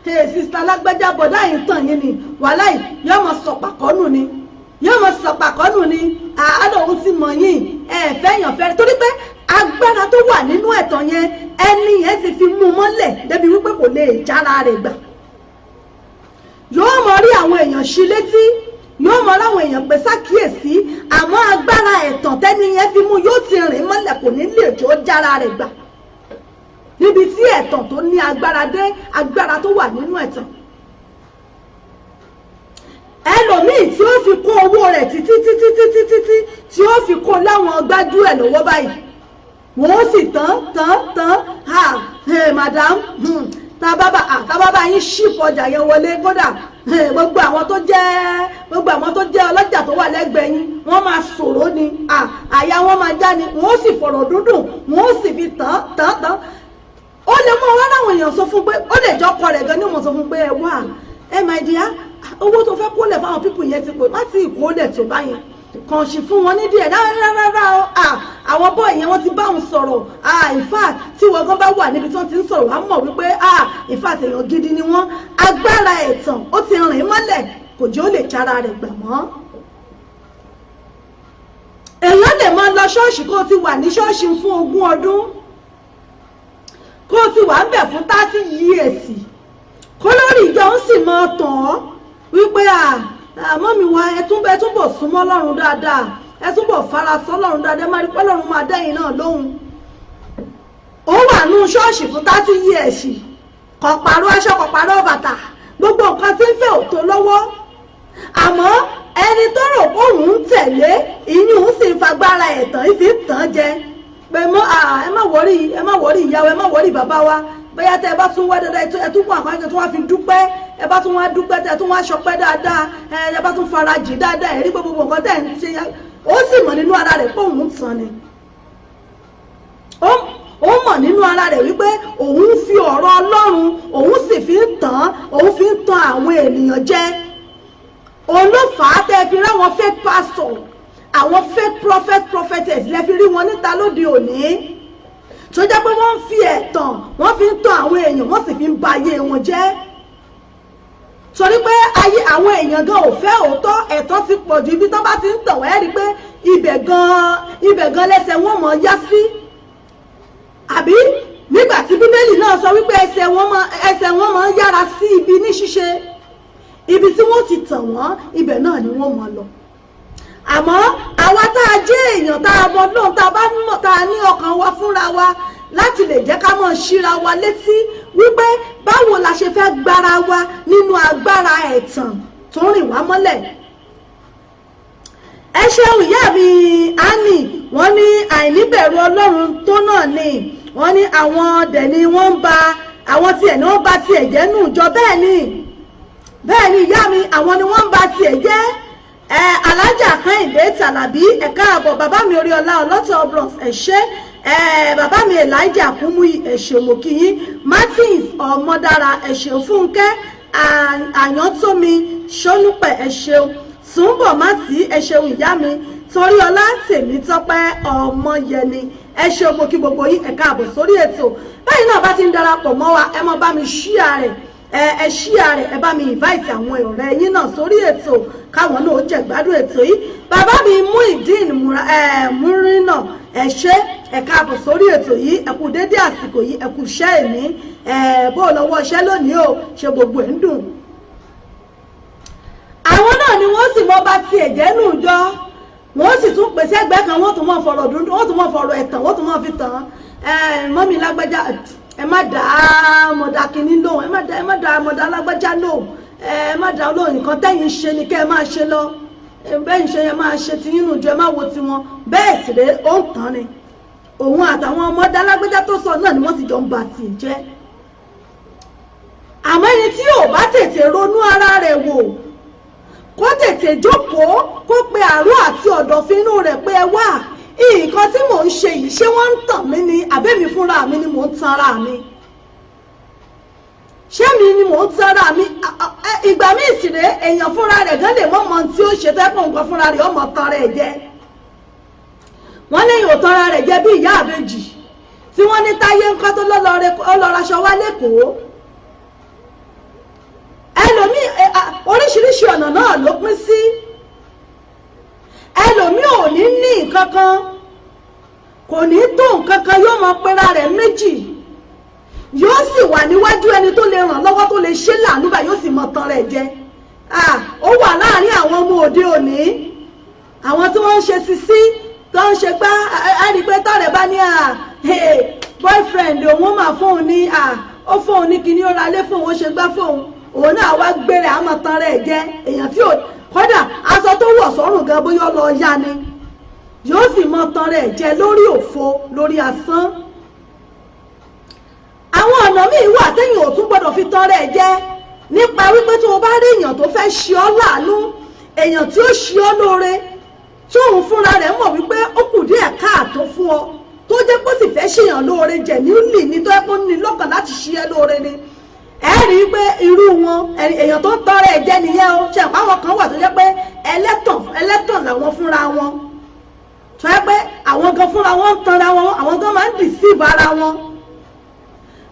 pé sista lágbájá bọ̀dá yìí tàn yín ni, wàhálà yìí yóò mọ sọ̀pàkọ́nù ni àádọ́ òun ti mọ̀ yín fẹ́yàn fẹ́, torí pé agbára tó wà nínú ẹ̀tàn yẹn ẹni yẹn ti fi mú mọ́lẹ̀ débi wípé kò lè jára rẹ̀ gbà. yóò mọ rí àwọn èèyàn ṣí létí, yóò mọ láwọn èèyàn pé sákìyèsí, àmọ́ agbára ẹ̀tàn tẹ́ni yẹn fi mú yóò ti rìn mọ́lẹ̀, kò ní lè jó jára rẹ̀ gbà. níbi tí ẹ̀tàn tó ní agbára dé, agbára tó wà nínú ẹ̀tàn. ẹlòmíì tí ó fi kó owó rẹ̀ títí tí ó fi kó láwọn gbájú ẹ̀ lọ́wọ́ báyìí wọ́n sì tán madam tábàbà yín ṣípò ọjà yẹn wọlé kódà gbogbo àwọn tó jẹ́ ọlọ́jà tó wà lẹ́gbẹ̀ẹ́ yín wọ́n máa sọ̀rọ̀ ni àyà wọn máa já ni wọ́n sì fọ̀rọ̀ dúndùn wọ́n sì fi tán ó lè mú ọwọ́ láwọn èèyàn sọ fún pé ó lè jọ ọkọ rẹ̀ gan ní mo sọ fún pé ẹ wà ẹ máa di á owó tó fẹ́ kólẹ̀ fáwọn pípù yẹn ti pè má ti ìkólẹ̀ tó bá yẹn kàn sí fún wọn ní díẹ̀ rárá àwọn bọ́ọ̀ yẹn wọ́n ti bá wọn sọ̀rọ̀ in fact tí wọ́n gan bá wà níbi tí wọ́n ti ń sọ̀rọ̀ wá mọ̀ wípé in fact èèyàn gidi ni wọ́n agbára ẹ̀tàn ó ti rìn mọ́lẹ̀ kò jẹ́ ó lè jára rẹ̀ gbà mọ́. èèyàn lè máa lọ ṣọ́ọ̀ṣì kó o ti wà ní ṣọ́ọ̀ṣì fún 20 ọdún kó o ti wà ń bẹ̀ fún 30 years kó lórí ìjọ ń sì máa tàn ọ́ wípé àmọ́ mi wá ẹ túbọ̀ súnmọ́ Ọlọ́run dáadáa ẹ túbọ̀ farasọ́ Ọlọ́run dáadáa má rí pé Ọlọ́run máa dẹ́yìn náà lóhùn. ó wà nú ṣọ́ọ̀ṣì fún 30 years kò pàrọ̀ aṣọ kò pàrọ̀ bàtà gbogbo nǹkan tí ń fẹ́ òtó lọ́wọ́ àmọ́ ẹni tó rò pé òun ń tẹ̀lé ìyún sì ń fagbára ẹ̀tàn ìfi tàn jẹ pé ẹ má wọrí ìyàwó ẹ má wọrí bàbá wa bóyá tẹ ẹ bá tún wá dáadáa ẹ tún wà kọ́ńtà tó wá fi dúpẹ́ ẹ bá tún wá dúpẹ́ tẹ ẹ tún wá ṣọpẹ́ dáadáa ẹ bá tún farajì dáadáa ẹ rí gbogbo nǹkan tẹ̀ ń ṣe ó sì mọ̀ nínú ara rẹ̀ pé òun ń tàn ni ó mọ̀ nínú ara rẹ̀ wípé òun fi ọ̀rọ̀ Ọlọ́run òun sì fi ń tàn àwọn ènìyàn jẹ òun ló fà á tẹ́ fi ráwọn fake pastor àwọn fake prophetess lẹ́ fi rí wọn níta lóde òní tó jẹ́ pé wọ́n ń fi ẹ̀tàn wọ́n fi ń tàn àwọn èèyàn wọ́n sì fi ń ba ayé wọn jẹ́ torí pé ayé àwọn èèyàn gan ò fẹ́ òótọ́ ẹ̀tàn ti pọ̀ ju ibi tó bá ti ń tàn wọ́n rí pé ibẹ̀ gan lẹ́sẹ̀ wọ́n mọ̀ yá sí àbí nígbà tí Bíbélì náà sọ wípé ẹsẹ̀ wọn máa ń yára sí ibi ní ṣíṣe ibi tí wọ́n ti tàn wọ́n ibẹ̀ náà ni wọ́n máa lọ àmọ́ àwa tá a jẹ́ èèyàn tá a mọ lóhun tá a bá mọ̀ tá a ní ọkàn wa fúnra wa láti lè jẹ́ ká mọ̀ ṣíra wa létí wípé báwo la ṣe fẹ́ gbára wa nínú agbára ẹ̀tàn tó rìn wá mọ́lẹ̀. ẹ ṣeun ìyá mi Annie wọ́n ní àìníbẹ̀rù Ọlọ́run tó náà ni wọ́n ní àwọn dẹ̀ ni wọ́n ń ba àwọn tiẹ̀ ni wọ́n bá tiẹ̀ jẹ́ nù jọ bẹ́ẹ̀ ni ìyá mi àwọn ni wọ́n ń ba tiẹ̀ jẹ́ alájà Kẹ́hìndé Tàlàbí ẹ̀ka àbọ̀ bàbá mi Oríọlá ọlọ́tọ̀ bros ẹ̀ṣẹ́ bàbá mi Elijah Kúmúyì ẹ̀ṣẹ̀ òmòkìyí Martins ọmọdára ẹ̀ṣẹ̀ Fúnkẹ́ Àyántómi Ṣólúpẹ̀ ẹ̀ṣẹ̀ Túnbọ̀ Mátì ẹ̀ṣẹ̀ ìyá mi Toríọlá Tèmítọ́pẹ́ Ọmọyẹni ẹ̀ṣẹ̀ òmòkì gbogbo yìí ẹ̀ka àbọ̀ sórí ètò báyìí náà bá ti ń darapọ̀ mọ́ wa ẹ mọ́ bá mi ṣíà rẹ̀ ẹ ṣíà rẹ̀ ẹ bá mi invite àwọn ọ̀rẹ́ yín náà sórí ètò káwọn náà ó jẹ gbádùn ètò yìí bàbá mi Muyideen Múrínà ẹ ṣé ẹ káàbọ̀ sórí ètò yìí ẹ kú dédé àsìkò yìí ẹ kú iṣẹ́ ìní bó lọ́wọ́ iṣẹ́ lónìí o ṣe gbogbo ẹ̀ ń dùn. àwọn náà ni wọ́n sì mọ́ bá ti ẹ̀jẹ̀ nù jọ wọ́n sì tún pèsè ẹgbẹ́ kan wọ́n tún mọ́ fọ̀rọ̀ dúdú wọ́n tún mọ́ fọ̀rọ̀ ẹ̀tàn wọ́n tún mọ́ fi tàn mọ́mí lágbájá ẹ má dá mọ̀dà kìíní lóhùn ẹ má dá mọ̀dà lágbájá lóhùn ẹ má dá lóhùn nǹkan tẹ́yìn ṣe ni kẹ́ ẹ máa ṣe lọ bẹ́ẹ̀ ṣe yẹn máa ṣe ti yín nù jọ ẹ má wo tiwọn bẹ́ẹ̀ sì rèé ó ń tán ni òun àtàwọn ọmọdé alágbèjà tó sọ náà ni wọ́n ti jọ ń bà tì jẹ́ àmọ́ ẹni tí ò bá tètè ronú ara rẹ̀ wò kó tètè jókòó kó pe àárọ̀ àti ọ̀dọ̀fínú rẹ̀ pé ẹ wá nǹkan tí mò ń ṣe yìí ṣé wọ́n ń tàn mí ni àbẹ́mi fúnra mi ni mò ń tan ara mi ṣé mi ni mò ń tan ara mi ìgbà míì sì rèé èèyàn fúnra rẹ̀ gan lè mọ̀ tí ó ṣe tẹ́pọ̀ nǹkan fúnra rẹ̀ ọmọ tan rẹ̀ jẹ́ wọ́n léyìn ò tan ara rẹ̀ jẹ́ bí ìyá àbèjì tí wọ́n ní táyé nǹkan tó lọ́lọ́raṣọ wá lẹ́kọ̀ọ́ ẹlòmíì oríṣiríṣi ọ̀nà náà ló pín sí ẹlòmíì ò ní ní nǹkan kan kò ní tó nǹkan kan yóò mọ pera rẹ̀ méjì yóò sì wà níwájú ẹni tó lè ràn lọ́wọ́ tó lè ṣe lànúbà yóò sì mọ tan rẹ̀ jẹ ó wà láàrin àwọn ọmọ òde òní àwọn tí wọ́n ń ṣe sisi tó ń ṣe gbá ẹni pé tọ́rẹ̀ bá ní boyfriend òun máa fóun ní ó fóun ní kíní ó ra lé fóun ó ṣe gbá fóun òun náà wá gbére àmọ́ tan rẹ̀ jẹ èèyàn tí kódà aṣọ tó wọ̀ sọ́rùn gan bóyá lọ yá ni yóò sì mọ tan rẹ̀ jẹ lórí òfo lórí asán. àwọn ọ̀nà míì wà téèyàn ò tún gbọ́dọ̀ fi tan rẹ̀ jẹ nípa wípé tí o bá rí èèyàn tó fẹ́ ṣe ọ́ láàánú, èèyàn tí ó ṣe ọ́ lóore tí òun fúnra rẹ̀ mọ̀ wípé ó kù díẹ̀ káàtó fún ọ tó jẹ́ pé ó sì fẹ́ ṣèyàn lóore jẹ̀ ní lì ní tó yẹ kó ní lọ́kàn láti ṣe ẹ́ lóore ni ẹ rí i pé irú wọn èèyàn tó ń tọrẹ ẹ jẹ nìyẹn o. ṣe àpá àwọn kan wà tó jẹ́ pé ẹlẹ́tàn làwọn fúnra wọn tó yẹ pé àwọn gan fúnra wọn ń tanra wọn, àwọn gan máa ń deceive ara wọn.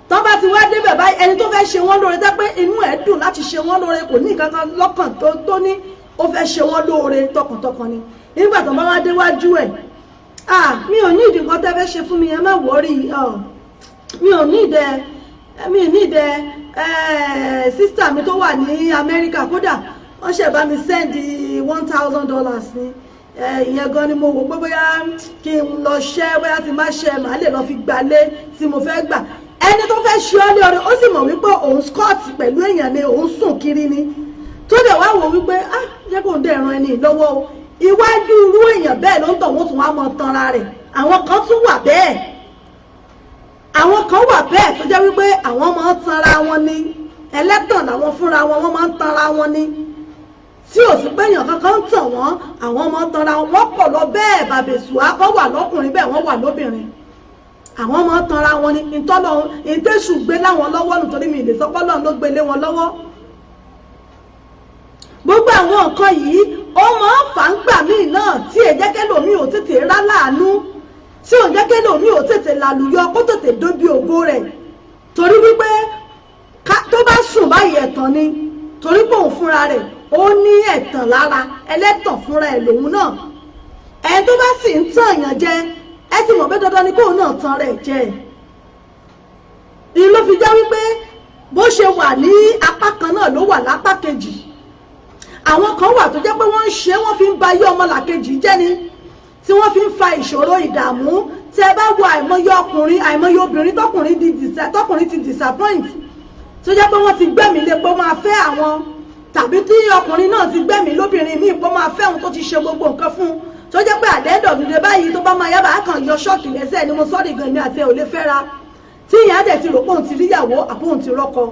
tó bá ti wá débẹ̀ báyìí ẹni tó fẹ́ ṣe wọ́n lóore jẹ́ pé inú ẹ̀ dùn láti ṣe wọ́n lóore, kò ní nǹkan kan lọ́kàn tó ní ó fẹ́ ṣe wọ́n lóore tọkàntọkàn ni. nígbà tó bá wá déwájú ẹ̀ mi ò ní ìdí nǹkan tẹ́ fẹ́ ṣe fún mi, ẹ má wọ́rí, mi ò ní ìdẹ sísítà mi tó wà ní Amẹ́ríkà, kódà wọ́n ṣẹ̀ bá mi sẹ́ndì $1,000 ní ìyẹn gan ni mo wò pé bóyá kí n lọ ṣẹ́, bóyá ti má ṣẹ́ màá lè lọ fi gbalé tí mo fẹ́ gbà. ẹni tó fẹ́ ṣe ọ́ lóore ó sì mọ̀ wípé òun scott pẹ̀lú èèyàn ni òun sùn kiri ni, tó dẹ̀ wá wò wípé jẹ́ kó ń dẹ̀ ran ẹni lọ́wọ́ o. iwájú irú èèyàn bẹ́ẹ̀ ló ń tọ̀ wọ́n tún wá mọ tanra rẹ̀. àwọn kan tún wà bẹ́ẹ̀, àwọn kan wà bẹ́ẹ̀ tó jẹ́ wípé àwọn máa ń tanra wọn ni, ẹlẹ́tàn làwọn fúnra wọn, wọ́n máa ń tanra wọn ni, tí ò sí pé èèyàn kankan ń tàn wọ́n, àwọn máa ń tanra wọn. wọ́n pọ̀ lọ bẹ́ẹ̀ bàbèsùá, kọ́ wà lọ́kùnrin bẹ́ẹ̀ wọ́n wà lóbìnrin, àwọn máa ń tanra wọn ni. ìtẹ́sù gbé láwọn lọ́wọ́ nítorí mi ìlè sọpọ́ lọ́run ló gbé lé wọn lọ́wọ́. gbogbo àwọn nǹkan yìí ó máa ń fà ń gbà míì náà tí èjẹ́kẹ́lòmíì ò tètè rá láàánú, tí ò jẹ́ kẹ́lòmíì ò tètè làlùyọ kó tètè dóbi ògo rẹ̀, torí wípé tó bá sùn báyìí ẹ̀tàn ni, torí pé òun fúnra rẹ̀ ó ní ẹ̀tàn lára, ẹlẹ́tàn fúnra ẹ̀ lòun náà. ẹni tó bá sì ń tàn èèyàn jẹ ẹ ti mọ̀ pé dandan ni kóun náà tan rẹ̀ jẹ. ìlú ló fi jẹ́ wípé bó ṣe wà ní apá kan náà ló wà lápá kejì. àwọn kan wà tó jẹ́ pé wọ́n ń ṣe, wọ́n fi ń ba ayé ọmọlàkejì jẹ́ ni, tí wọ́n fi ń fa ìṣòro ìdààmú. tí ẹ bá wo àìmọye ọkùnrin àìmọye obìnrin tọkùnrin ti disappoint, tó jẹ́ pé wọ́n ti gbẹ̀mí lé pé ó máa fẹ́ àwọn, tàbí tí ọkùnrin náà ti gbẹ̀mí lóbìnrin míì pé ó máa fẹ́ òun tó ti ṣe gbogbo nǹkan fún un, tó jẹ́ pé àdéhùn òdìdè báyìí tó bá máa yábà á kàn yọ ṣọ́ọ̀kì lẹ́sẹ̀ ni mo sọ́ọ̀dì gan mi àti ẹ̀ ò lè fẹ́ra, tí ìyá dẹ̀ ti rò pé òun ti ríyàwó àbó òun ti rọ́kọ.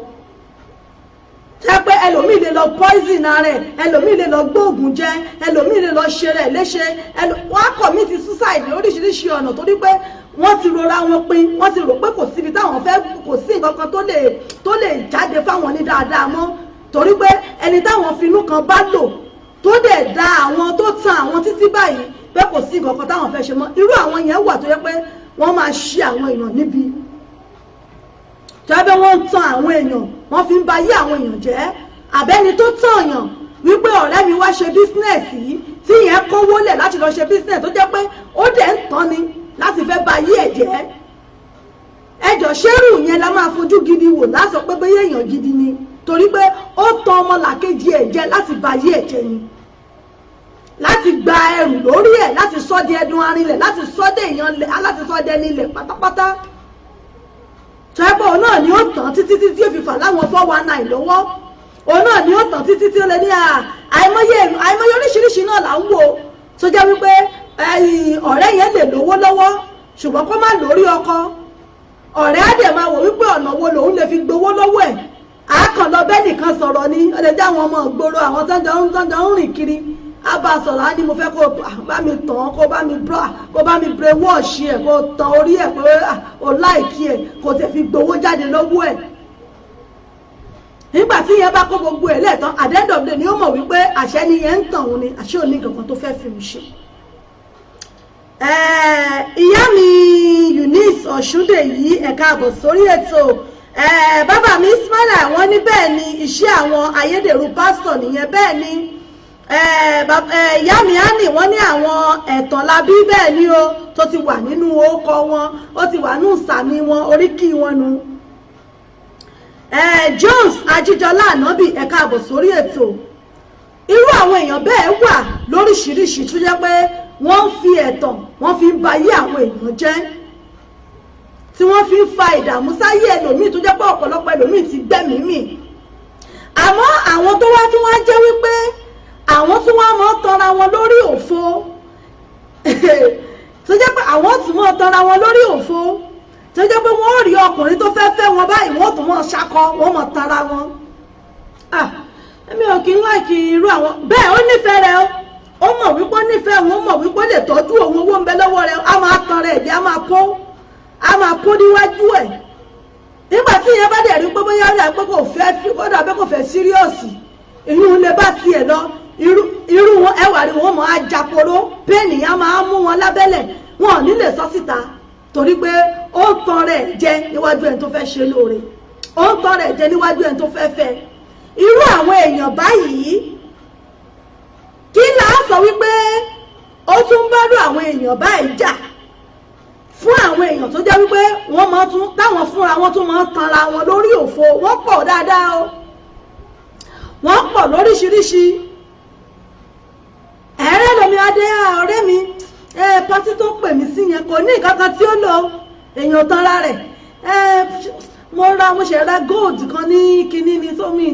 jẹ́ pé ẹlòmíì lè lọ poison rẹ̀, ẹlòmíì lè lọ gbóògùn jẹ, ẹlòmíì lè lọ ṣe rẹ̀ léṣe, wọ́n á commit suicide oríṣiríṣi ọ̀nà torí pé wọ́n ti rora wọn pin, wọ́n ti rò pé kò síbi táwọn fẹ́, kò sí nǹkan kan tó lè jáde fáwọn ní dáadáa mọ́, torí pé ẹni táwọn finú kan bá lò tó dẹ̀ da àwọn tó tan àwọn títí báyìí pé kò sí nǹkan kan táwọn fẹ́ ṣe mọ́. irú àwọn yẹn wà tó yẹ pé wọ́n máa ṣí àwọn èèyàn níbi, tẹ́bẹ́ wọ́n ń tan àwọn èèyàn, wọ́n fi ń ba ayé àwọn èèyàn jẹ́. àbẹ́ni tó tàn yàn wípé ọ̀rẹ́ mi wá ṣe bísínẹ́sì yìí, tí yẹn kówó lẹ̀ láti lọ ṣe bísínẹ́sì tó jẹ́ pé ó dẹ̀ ń tán ni láti fẹ́ ba ayé ẹ̀ jẹ́. ẹjọ́ ṣérù yẹn la máa fojú gidi wò lásọ pé bóyá èèyàn gidi ni, torí pé ó tan ọmọlàkejì ẹ̀ jẹ́ láti ba ayé ẹ̀ jẹ́ ni, láti gba ẹrù lórí ẹ̀, láti sọ di ẹdun arinlẹ̀, láti sọ dé èèyàn lẹ̀, láti sọ dé nílẹ̀ pátápátá. tẹ́bọ̀ òun náà ni ó tàn títí tí ó fi fà láwọn 419 lọ́wọ́, òun náà ni ó tàn títí tí ó lè ní àìmọye oríṣiríṣi náà là ń wò, tó jẹ́ wípé ọ̀rẹ́ yẹn lè lówó lọ́wọ́ ṣùgbọ́n kó má lórí ọkọ. ọ̀rẹ́ á dẹ̀ máa wò wípé ọ̀nà wo lòun lè fi gbowó lọ́wọ́ ẹ̀, àákàn lọ bẹ́ẹ̀ nìkan sọ̀rọ̀ ni, ó lè jẹ́ àwọn ọmọ ìgboro, àwọn tọ́jọ́ ń rìn kiri, á bá a sọ̀rọ̀ á ní mo fẹ́ kó bá mi tàn, kó bá mi brainwash ẹ̀, kó tan orí ẹ̀ pé ó láìkí ẹ̀, kó tẹ̀ fi gbowó jáde lọ́wọ́ ẹ̀. nígbà tí yẹn bá kó gbogbo ẹ̀ lẹ́ẹ̀tàn, at the end of the day ni ó mọ̀ wípé àṣẹ ni yẹn ń tàn òun ni, àṣẹ ò ní kankan tó fẹ́ fi mi ṣe. ìyá mi Eunice Ọ̀ṣúndèyí ẹ̀ka àbọ̀ sórí ètò. bàbá mi Ismaila wọ́n ní bẹ́ẹ̀ ni iṣẹ́ àwọn ayédèrú pásítọ̀ nìyẹn, bẹ́ẹ̀ ni ìyá mi Annie wọ́n ní àwọn ẹ̀tàn labí, bẹ́ẹ̀ ni o, tó ti wà nínú orúkọ wọn, ó ti wà nínú sàmì wọn, oríkì wọn nu. Jones Ajíjọlá Ànábì ẹ̀ka àbọ̀ sórí ètò. irú àwọn èèyàn bẹ́ẹ̀ wà lóríṣiríṣi tó jẹ́ pé wọ́n ń fi ẹ̀tàn, wọ́n fi ń ba ayé àwọn èèyàn jẹ́, tí wọ́n fi ń fa ìdààmú sáyé ẹlòmíì tó jẹ́ pé ọ̀pọ̀lọpọ̀ ẹlòmíì ti gbẹ́mìí mì. àmọ́ àwọn tó wá tí wọ́n jẹ́ wípé àwọn tí wọ́n máa tọra wọn lórí òfo tó jẹ́ pé àwọn tí wọ́n tọra wọn lórí òfo tó jẹ́ pé wọ́n rí ọkùnrin tó fẹ́ fẹ́ wọn báyìí wọ́n tún wọ́n ṣakọ wọ́n mọ̀ tara wọn. Èmi ò kí ń láìkí irú àwọn bẹ́ẹ̀ ó nífẹ̀ẹ́ rẹ̀ ó mọ̀ wípé nífẹ̀ẹ́ wọn mọ̀ wípé lè tọ́jú òun owó ń bẹ lọ́wọ́ rẹ̀ á máa tan rẹ̀ jẹ́ á máa kó níwájú ẹ̀ nígbà tí ìyẹn bá dẹ̀ rí pé bóyá rẹ̀ pé kò fẹ́ ó dàbí kò fẹ́ síríọ̀sì ìyún lè bá tiẹ̀ lọ irú wọn ẹwà rí wọn mọ̀ á japoro pẹ́ẹ́nì á máa mú wọn lábẹ́lẹ̀ wọn ò ní lè sọ síta torí pé ó ń tan rẹ̀ jẹ níwájú ẹni tó fẹ́ ṣe lóore ó ń tan rẹ̀ jẹ níwájú ẹni tó fẹ́ fẹ́ irú àwọn èèyàn báyìí kí là á sọ wípé ó tún bá rú àwọn èèyàn báyìí jà fún àwọn èèyàn tó jẹ́ wípé wọ́n máa tún táwọn fúnra wọn tún máa tanra wọn lórí òfo wọ́n pọ̀ dáadáa o wọ́n pọ̀ lóríṣiríṣi ẹ̀rẹ́ lomi adé ọ̀rẹ́ mi pátí tó pè mí sí yẹn kò ní nǹkan kan tí ó lò èèyàn tanra rẹ̀ mo ṣe ra gold kan ní kinní ni tó mi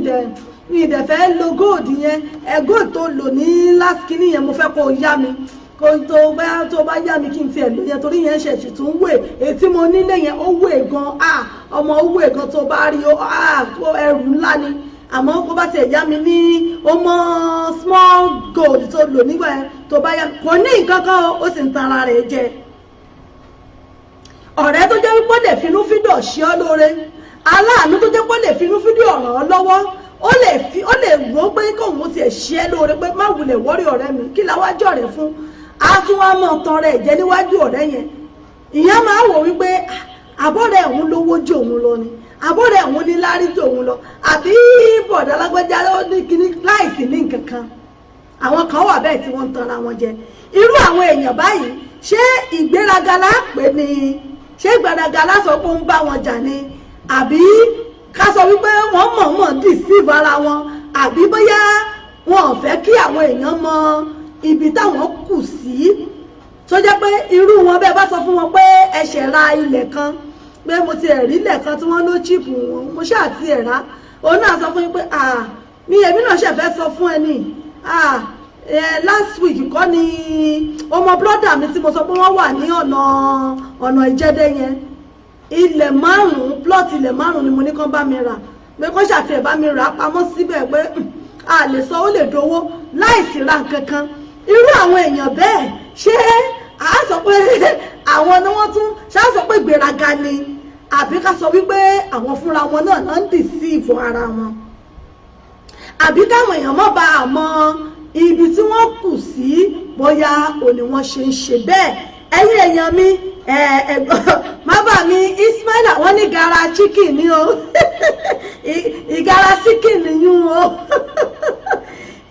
ìdẹ̀ fẹ́ lo gold yẹn gold tó lò ní last kinní yẹn mo fẹ́ kó yá mi kó tó bá yá mi kí n tiẹ̀ lò yẹn torí yẹn ṣẹ̀ṣì tún wè ètí mo nílé yẹn ó wè gan ọmọ ó wè gan tó bá rí ẹrù ńlá ni àmọ́ kó bá tiẹ̀ yá mi ní ọmọ small gold tó lò nígbà yẹn tó bá yá kò ní nǹkan kan ó sì ń tan ara rẹ̀ jẹ ọ̀rẹ́ tó jẹ́ wípé ó lè finú fídọ̀ ṣe ọ́ lóore aláàánú tó jẹ́ pé ó lè finú fídọ̀ ràn ọ́ lọ́wọ́ ó lè wò ó pé kóun tiẹ̀ ṣe é lóore pé má wulẹ̀ wọ́rí ọ̀rẹ́ mi kí láwájú ọ̀rẹ́ fún a tún wá mọ̀ tán rẹ̀ jẹ́ níwájú ọ̀rẹ́ yẹn ìyẹn máa wò wípé àbọ̀rẹ́ òun lówó jù òun lọ ni àbọ̀rẹ́ òun ní lárí jù òun lọ àbí bọ̀dá lágbájá ó ní kíní láìsí ní nǹkan kan àwọn kan wà bẹ́ẹ̀ tí wọ́n ń tanra wọn jẹ irú àwọn èèyàn báyìí ṣé ìgbéraga lápè ni ṣé ìgbéraga lásọ pé ń bá wọn jà ni àbí ká sọ wípé wọ́n mọ̀ọ́mọ̀ deceive ara wọn àbí bóyá wọn ò fẹ́ kí àwọn èèyàn mọ ibi táwọn kù sí tó jẹ́ pé irú wọn bẹ́ẹ̀ bá sọ fún wọn pé ẹ ṣẹ̀ ra ilẹ̀ kan pé mo ti ẹ̀rí ilẹ̀ kan tí wọ́n ló chíìpù wọn mo ṣáà ti ẹ̀rá òun náà sọ fún yín pé mi èmi náà ṣẹ̀fẹ́ sọ fún ẹ ní last week kọ́ ni ọmọ brọ́dà mi tí mo sọ pé wọ́n wà ní ọ̀nà ìjẹ́dẹ́ yẹn ilẹ̀ 5 plot ilẹ̀ 5 ni mo ní kán bá mi rà pé kán ṣàfihàn bá mi rà pamọ́ síbẹ̀ pé a lè sọ ó lè dowó láìsí ra nǹkan kan irú àwọn èèyàn bẹ́ẹ̀ ṣé a sọ pé àwọn ni wọ́n tún ṣá sọ pé ìgbéraga ni àbí ká sọ wípé àwọn fúnra wọn náà ń deceive ara wọn àbí káwọn èèyàn má ba àmọ́ ibi tí wọ́n kù sí bóyá òní wọ́n ṣe ń ṣe bẹ́ẹ̀ ẹ̀yin èèyàn mi bàbá mi Ismaila wọ́n ní gara chicken ni o ìgara chicken nìyún o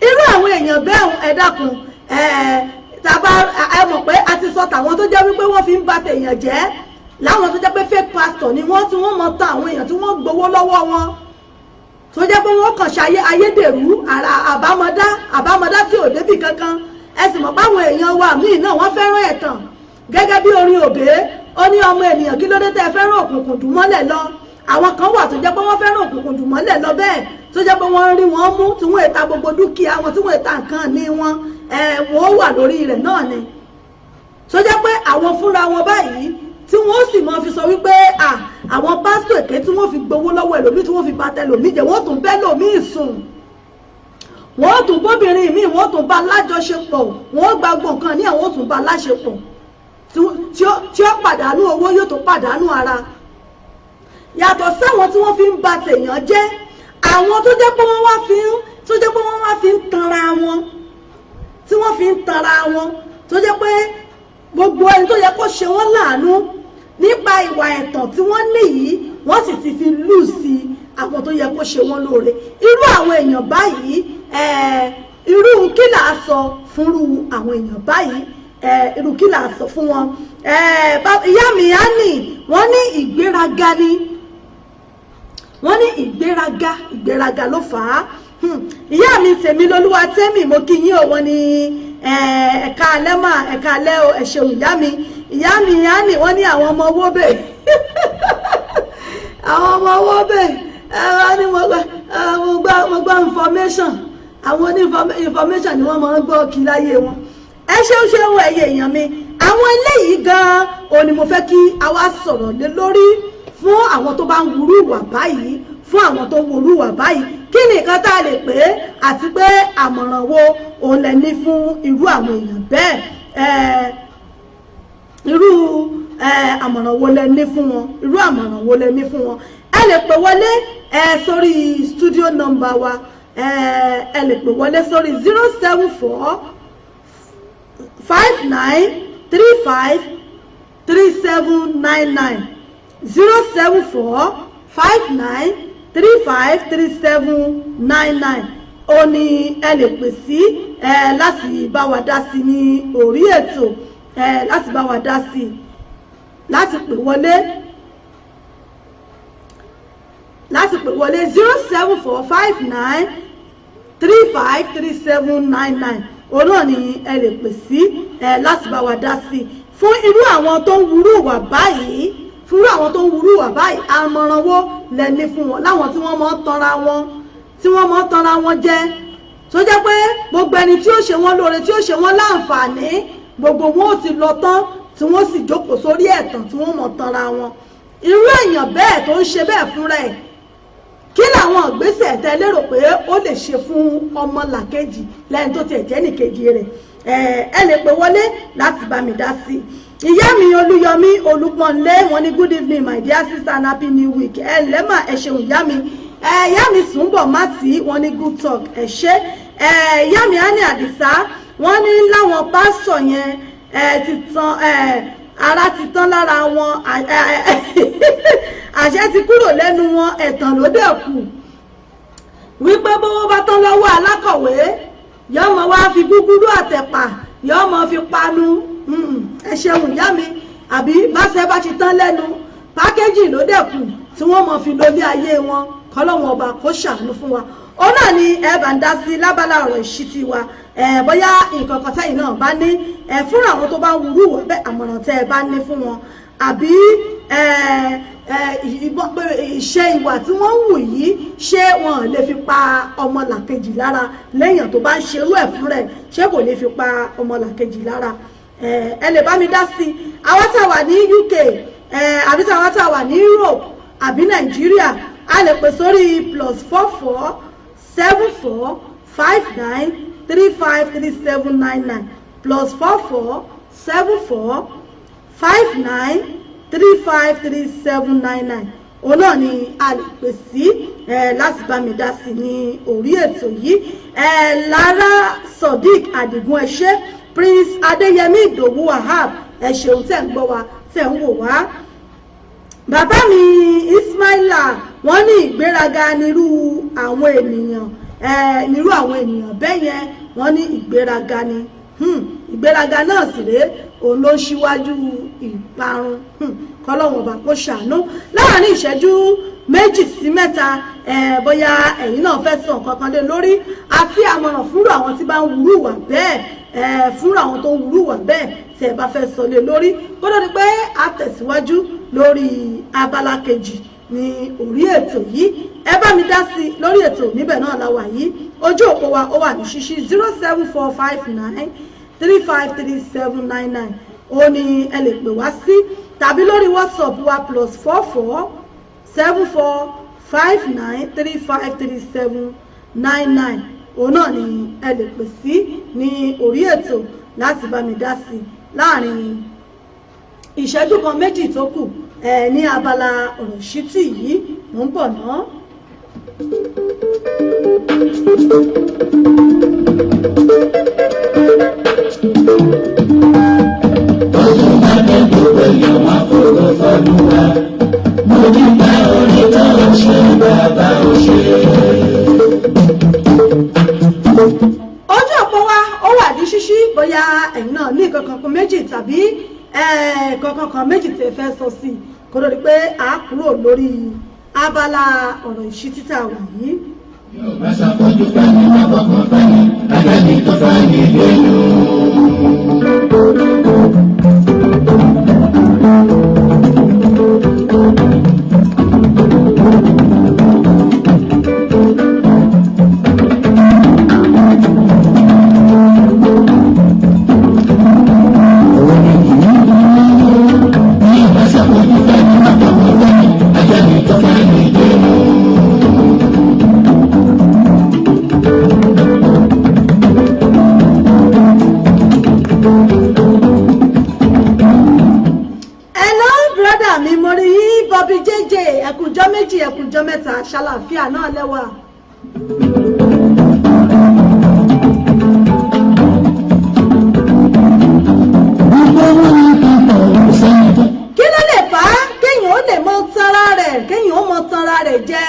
irú àwọn èèyàn bẹ́ẹ̀ ẹ dákun tàbá ẹ mọ̀ pé a ti sọ tàwọn tó jẹ́ wípé wọ́n fi ń ba tèèyàn jẹ́ láwọn tó jẹ́ pé fake pastor ni wọ́n tí wọ́n mọ̀ ta àwọn èèyàn tí wọ́n gbowó lọ́wọ́ wọn tó jẹ́ pé wọ́n kàn ṣayé ayédèrú àbámọ́dá tí ò débì kankan ẹ sì mọ̀ páwọn èèyàn wa míì náà wọ́n fẹ́ràn ẹ̀tàn gẹ́gẹ́ bí orin òbé ó ní ọmọ ènìyàn kí ló dé tẹ́ fẹ́ràn òkùnkùn dùn mọ́lẹ̀ lọ àwọn kan wà tó jẹ́ pé wọ́n fẹ́ràn òkùnkùn dùn mọ́lẹ̀ lọ bẹ́ẹ̀ tó jẹ́ pé wọ́n rí wọn mú tí wọ́n èta gbogbo dúkìá wọn tí wọ́n èta nǹkan ní wọn wọ́n wà lórí rẹ̀ náà ni tó jẹ́ pé àwọn fúnra wọn báyìí tí wọ́n sì máa fi sọ wípé àwọn pásítọ̀ èké tí wọ́n fi gbowó lọ́wọ́ ẹlòmíì tí wọ́n fi bàtẹ lòmíì jẹ́ wọ́n tún bẹ́ lòmíì sùn wọ́n tún bóbìnrin míì wọ́n tún bá lájọṣepọ̀ wọ́n gba gbọ̀n kan ní àwọn tún bá láṣepọ̀ tí ó pàdánù owó yóò tó pàdánù ara yàtọ̀ sáwọn tí wọ́n fi ń ba tèèyàn jẹ́ àwọn tó jẹ́ pé wọ́n wá fi ń tanra wọn tí wọ́n fi ń tanra wọn tó jẹ́ pé gbogbo ẹni tó yẹ kó ṣe wọ́n láàánú nípa ìwà ẹ̀tàn tí wọ́n ní yìí wọ́n sì ti fi lù sí àwọn tó yẹ kó ṣe wọ́n lóore irú àwọn èèyàn báyìí irú kí là á sọ fúnrú àwọn èèyàn báyìí irú kí là á sọ fún wọn ìyá mi á nì wọ́n ní ìgbéraga ni wọ́n ní ìgbéraga ló fà á ìyá mi tèmi lolúwa tẹ́mì mo kí yín o wọ́n ní ẹ̀ka alẹ́ mà ẹ̀ka alẹ́ o ẹ ṣeun ìyá mi á nì wọ́n ní àwọn ọmọ owó bẹ̀ àwọn ọmọ owó bẹ̀ ẹ̀rọ ni mo gba information àwọn information ni wọ́n máa ń gbọ́ kí láyé wọn. ẹ ṣeun ẹ̀yẹ èèyàn mi àwọn eléyìí gan-an òun ni mo fẹ́ kí a wá sọ̀rọ̀ lé lórí fún àwọn tó bá ń wúrú ìwà báyìí fún àwọn tó wúrú ìwà báyìí kí ni nǹkan tá a lè pè é àti pé àmọ̀ràn wo òun lẹ ní fún irú àwọn èèyàn bẹ́ẹ̀ irú àmọ̀ràn wo lẹ ní fún wọn irú àmọ̀ràn wo lẹ ní fún wọn ẹ lè pè wọlé sórí studio number wa ẹ lè pè wọlé sórí 074 59 35 3799 074 59 35 3799 ó ní ẹ lè pè sí láti bá wa dá sí ní orí ètò láti bá wa dá sí láti pè wọlé 074 59 35 3799 òun náà ni ẹ lè pè sí láti bá wa dá sí fún irú àwọn tó ń wúrú wà báyìí fún àwọn tó ń wúrú wà báyìí àmọ̀ràn wo lẹ ní fún wọn láwọn tí wọ́n máa ń tanra wọn jẹ tó jẹ́ pé gbogbo ẹni tí ó ṣe wọ́n lóore tí ó ṣe wọ́n láǹfààní gbogbo wọn ò ti lọ tán tí wọ́n sì jókòó sórí ẹ̀tàn tí wọ́n mọ̀ tanra wọn irú èèyàn bẹ́ẹ̀ tó ń ṣe bẹ́ẹ̀ fúnra ẹ̀ kí làwọn ìgbésẹ̀ tẹ́ lérò pé ó lè ṣe fún ọmọlàkejì lẹ́yìn tó tiẹ̀ jẹ́ nìkejì rẹ̀ ẹ lè pè wọlé láti bá mi dá sí ìyá mi Olúyọmí Olúpọ̀nlé wọ́n ní good evening my dear sister and happy new week lẹ́mà ẹ ṣeun ìyá mi Sùnbọ̀ Mátì wọ́n ní good talk ẹ ṣé ìyá mi Annie Àdìsá wọ́n ní láwọn pásọ̀ yẹn ti tán ara ti tán lára wọn àṣẹ ti kúrò lẹ́nu wọn ẹ̀tàn ló dẹ̀ kù wípé bówó bá tán lọ́wọ́ alákọ̀wé yóò mọ wá fi gúgúrú àtẹ̀pà yóò mọ fi panu ẹ ṣeun ìyá mi àbí báṣẹ bá ti tán lẹ́nu pákéjì ló dẹ̀ kù tí wọ́n mọ fi lólé ayé wọn kọ́lọ́wọ́n ọba kó ṣàánú fún wa òun náà ni ẹ bá ń dá sí lábala ọ̀rọ̀ ìṣítí wa bóyá nǹkan kan tẹ́yìn náà bá ní fún àwọn tó bá ń wúrú wọ̀ bẹ́ẹ̀ àmọ̀ràn tẹ́ ẹ bá ní fún wọn àbí ìṣe ìwà tí wọ́n ń wù yìí ṣé wọn lè fi pa ọmọlàkejì lára lẹ́yìn tó bá ń ṣerú ẹ̀ fún rẹ̀ ṣé kò lè fi pa ọmọlàkejì lára ẹ lè bá mi dá sí àwọn tá a wà ní UK àbí àwọn tá a wà ní Europe àbí Nàìjíríà a lè pè sórí +44 74 59 35 3799 +44 74 59 35 3799 òun náà ni a lè pè sí láti bá mi dá sí ní orí ètò yìí Lára Sodiq Adigun ẹ ṣé Prince Adéyẹmí Ìdòwú Wahab ẹ ṣeun tẹ́ ń gbọ́ wa tẹ́ ń wò wá bàbá mi Ismaila wọ́n ní ìgbéraga nírú àwọn ènìyàn bẹ́ẹ̀ yẹn wọ́n ní ìgbéraga ni ìgbéraga náà sì rèé òun ló ṣíwájú ìparun kọ́lọ́wọ́n ọba kó ṣàánú láàrin ìṣẹ́jú 2 sí 3 bóyá ẹ̀yin náà fẹ́ sọ nǹkan kan lé lórí àti àmọ̀ràn fúnra àwọn tí bá ń wúrú wà bẹ́ẹ̀ fúnra àwọn tó ń wúrú wà bẹ́ẹ̀ tí ẹ bá fẹ́ sọ lé lórí kó tó di pé a tẹ̀síwájú lórí abala kejì ní orí ètò yìí ẹ bá mi dá sí lórí ètò níbẹ̀ náà la wà yìí ojú òpó wa ó wà ní ṣíṣí 07459 353799 ó ní ẹ lè pè wá sí tàbí lórí WhatsApp wa +44 74 59 35 3799 òun náà ni ẹ lè pè sí ní orí ètò láti bá mi dá sí láàrin ìṣẹ́jú kan méjì tó kù ní abala ọ̀rọ̀ ìṣítí yìí mò ń bọ̀ náà. Ọdún bá dé gbogbo èèyàn wá fòrò fọdún wa. Mo ní bá orí tó ń ṣe bàbá òṣèré. Ojú òpó wa ó wà ní ṣíṣí bóyá ẹ̀yin náà ní nǹkan kan méjì tàbí nǹkan kan méjì tẹ́ fẹ́ sọ sí kó lórí pé a kúrò lórí abala ọ̀rọ̀ ìṣítí tá a wà yìí. Yóò bá ṣàfojú fẹ́ni lọ́kọ̀ọ̀kan fẹ́ni akẹ́ni tó fẹ́ni lóyún. mo rí yín Bobby JJ ẹ̀kújọ́ méjì ẹ̀kújọ́ mẹ́ta ṣàlàáfíà náà lẹ́wà. kí ló lè fà á kéèyàn ó lè mọ tanra rẹ̀ kéèyàn ó mọ tanra rẹ̀ jẹ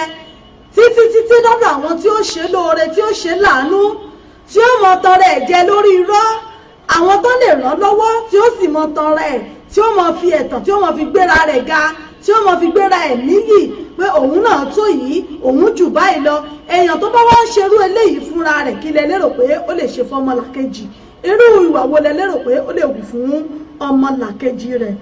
títí lọ́dọ̀ àwọn tí ó ṣe lóore tí ó ṣe láàánú tí ó mọ tanra ẹ̀ jẹ lórí irọ́ àwọn tó lè ràn lọ́wọ́ tí ó sì mọ tanra ẹ̀ tí ó mọ fi ẹ̀tàn tí ó mọ fi gbéra rẹ̀ ga tí ó mọ fi gbéra ẹ̀ níyì pé òun náà tó yìí òun jù báyìí lọ èèyàn tó bá wá ń ṣerú eléyìí fúnra rẹ̀ kí lẹ lérò pé ó lè ṣe fọ́mọlàkejì irú ìwà wo lẹ lérò pé ó lè wù fún ọmọlàkejì rẹ̀.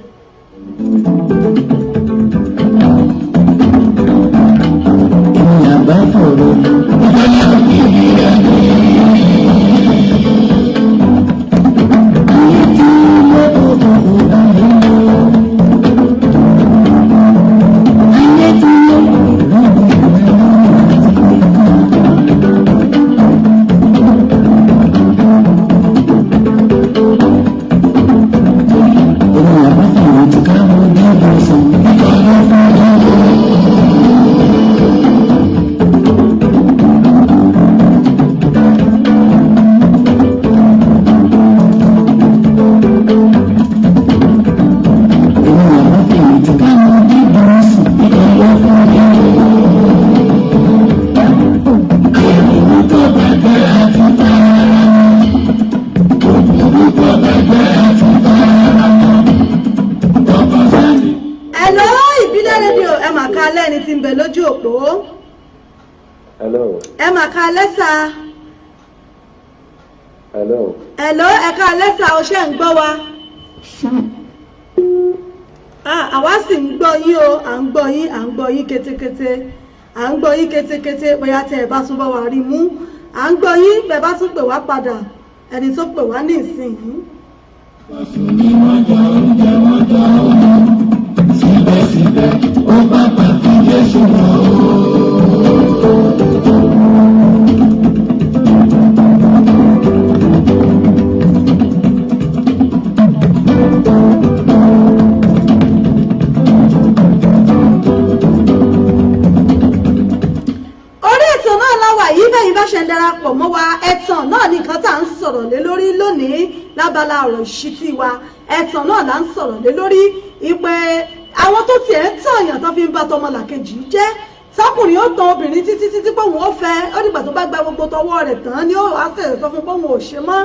Ṣé ń gbọ́ wa? Àwa sì ń gbọ́ yín o, à ń gbọ́ yín kétékété, à ń gbọ́ yín kétékété bóyá tẹ́ ẹ bá tún bá wa rí mú, à ń gbọ́ yín bẹ́ẹ̀ bá tún pè wá padà, ẹni tó pè wá ní ìsinyìí. Síbẹ̀síbẹ̀ ó bá pàtó Jésù lọ. Darapọ̀ mọ́ wa ẹ̀tàn náà ní nǹkan tá à ń sọ̀rọ̀ lé lórí lónìí lábala ọ̀rọ̀ ìṣítí wa ẹ̀tàn náà là ń sọ̀rọ̀ lé lórí ìpè àwọn tó tiẹ̀ ń tàyàn tó fi ń bá tọmọlàkejì jẹ́ tọkùnrin ó tan obìnrin títí pé òun ó fẹ́ ó dìgbà tó bá gba gbogbo tọwọ́ rẹ̀ tán ni ó wá sẹ̀rẹ̀ sọ fún pé òun ò ṣe mọ́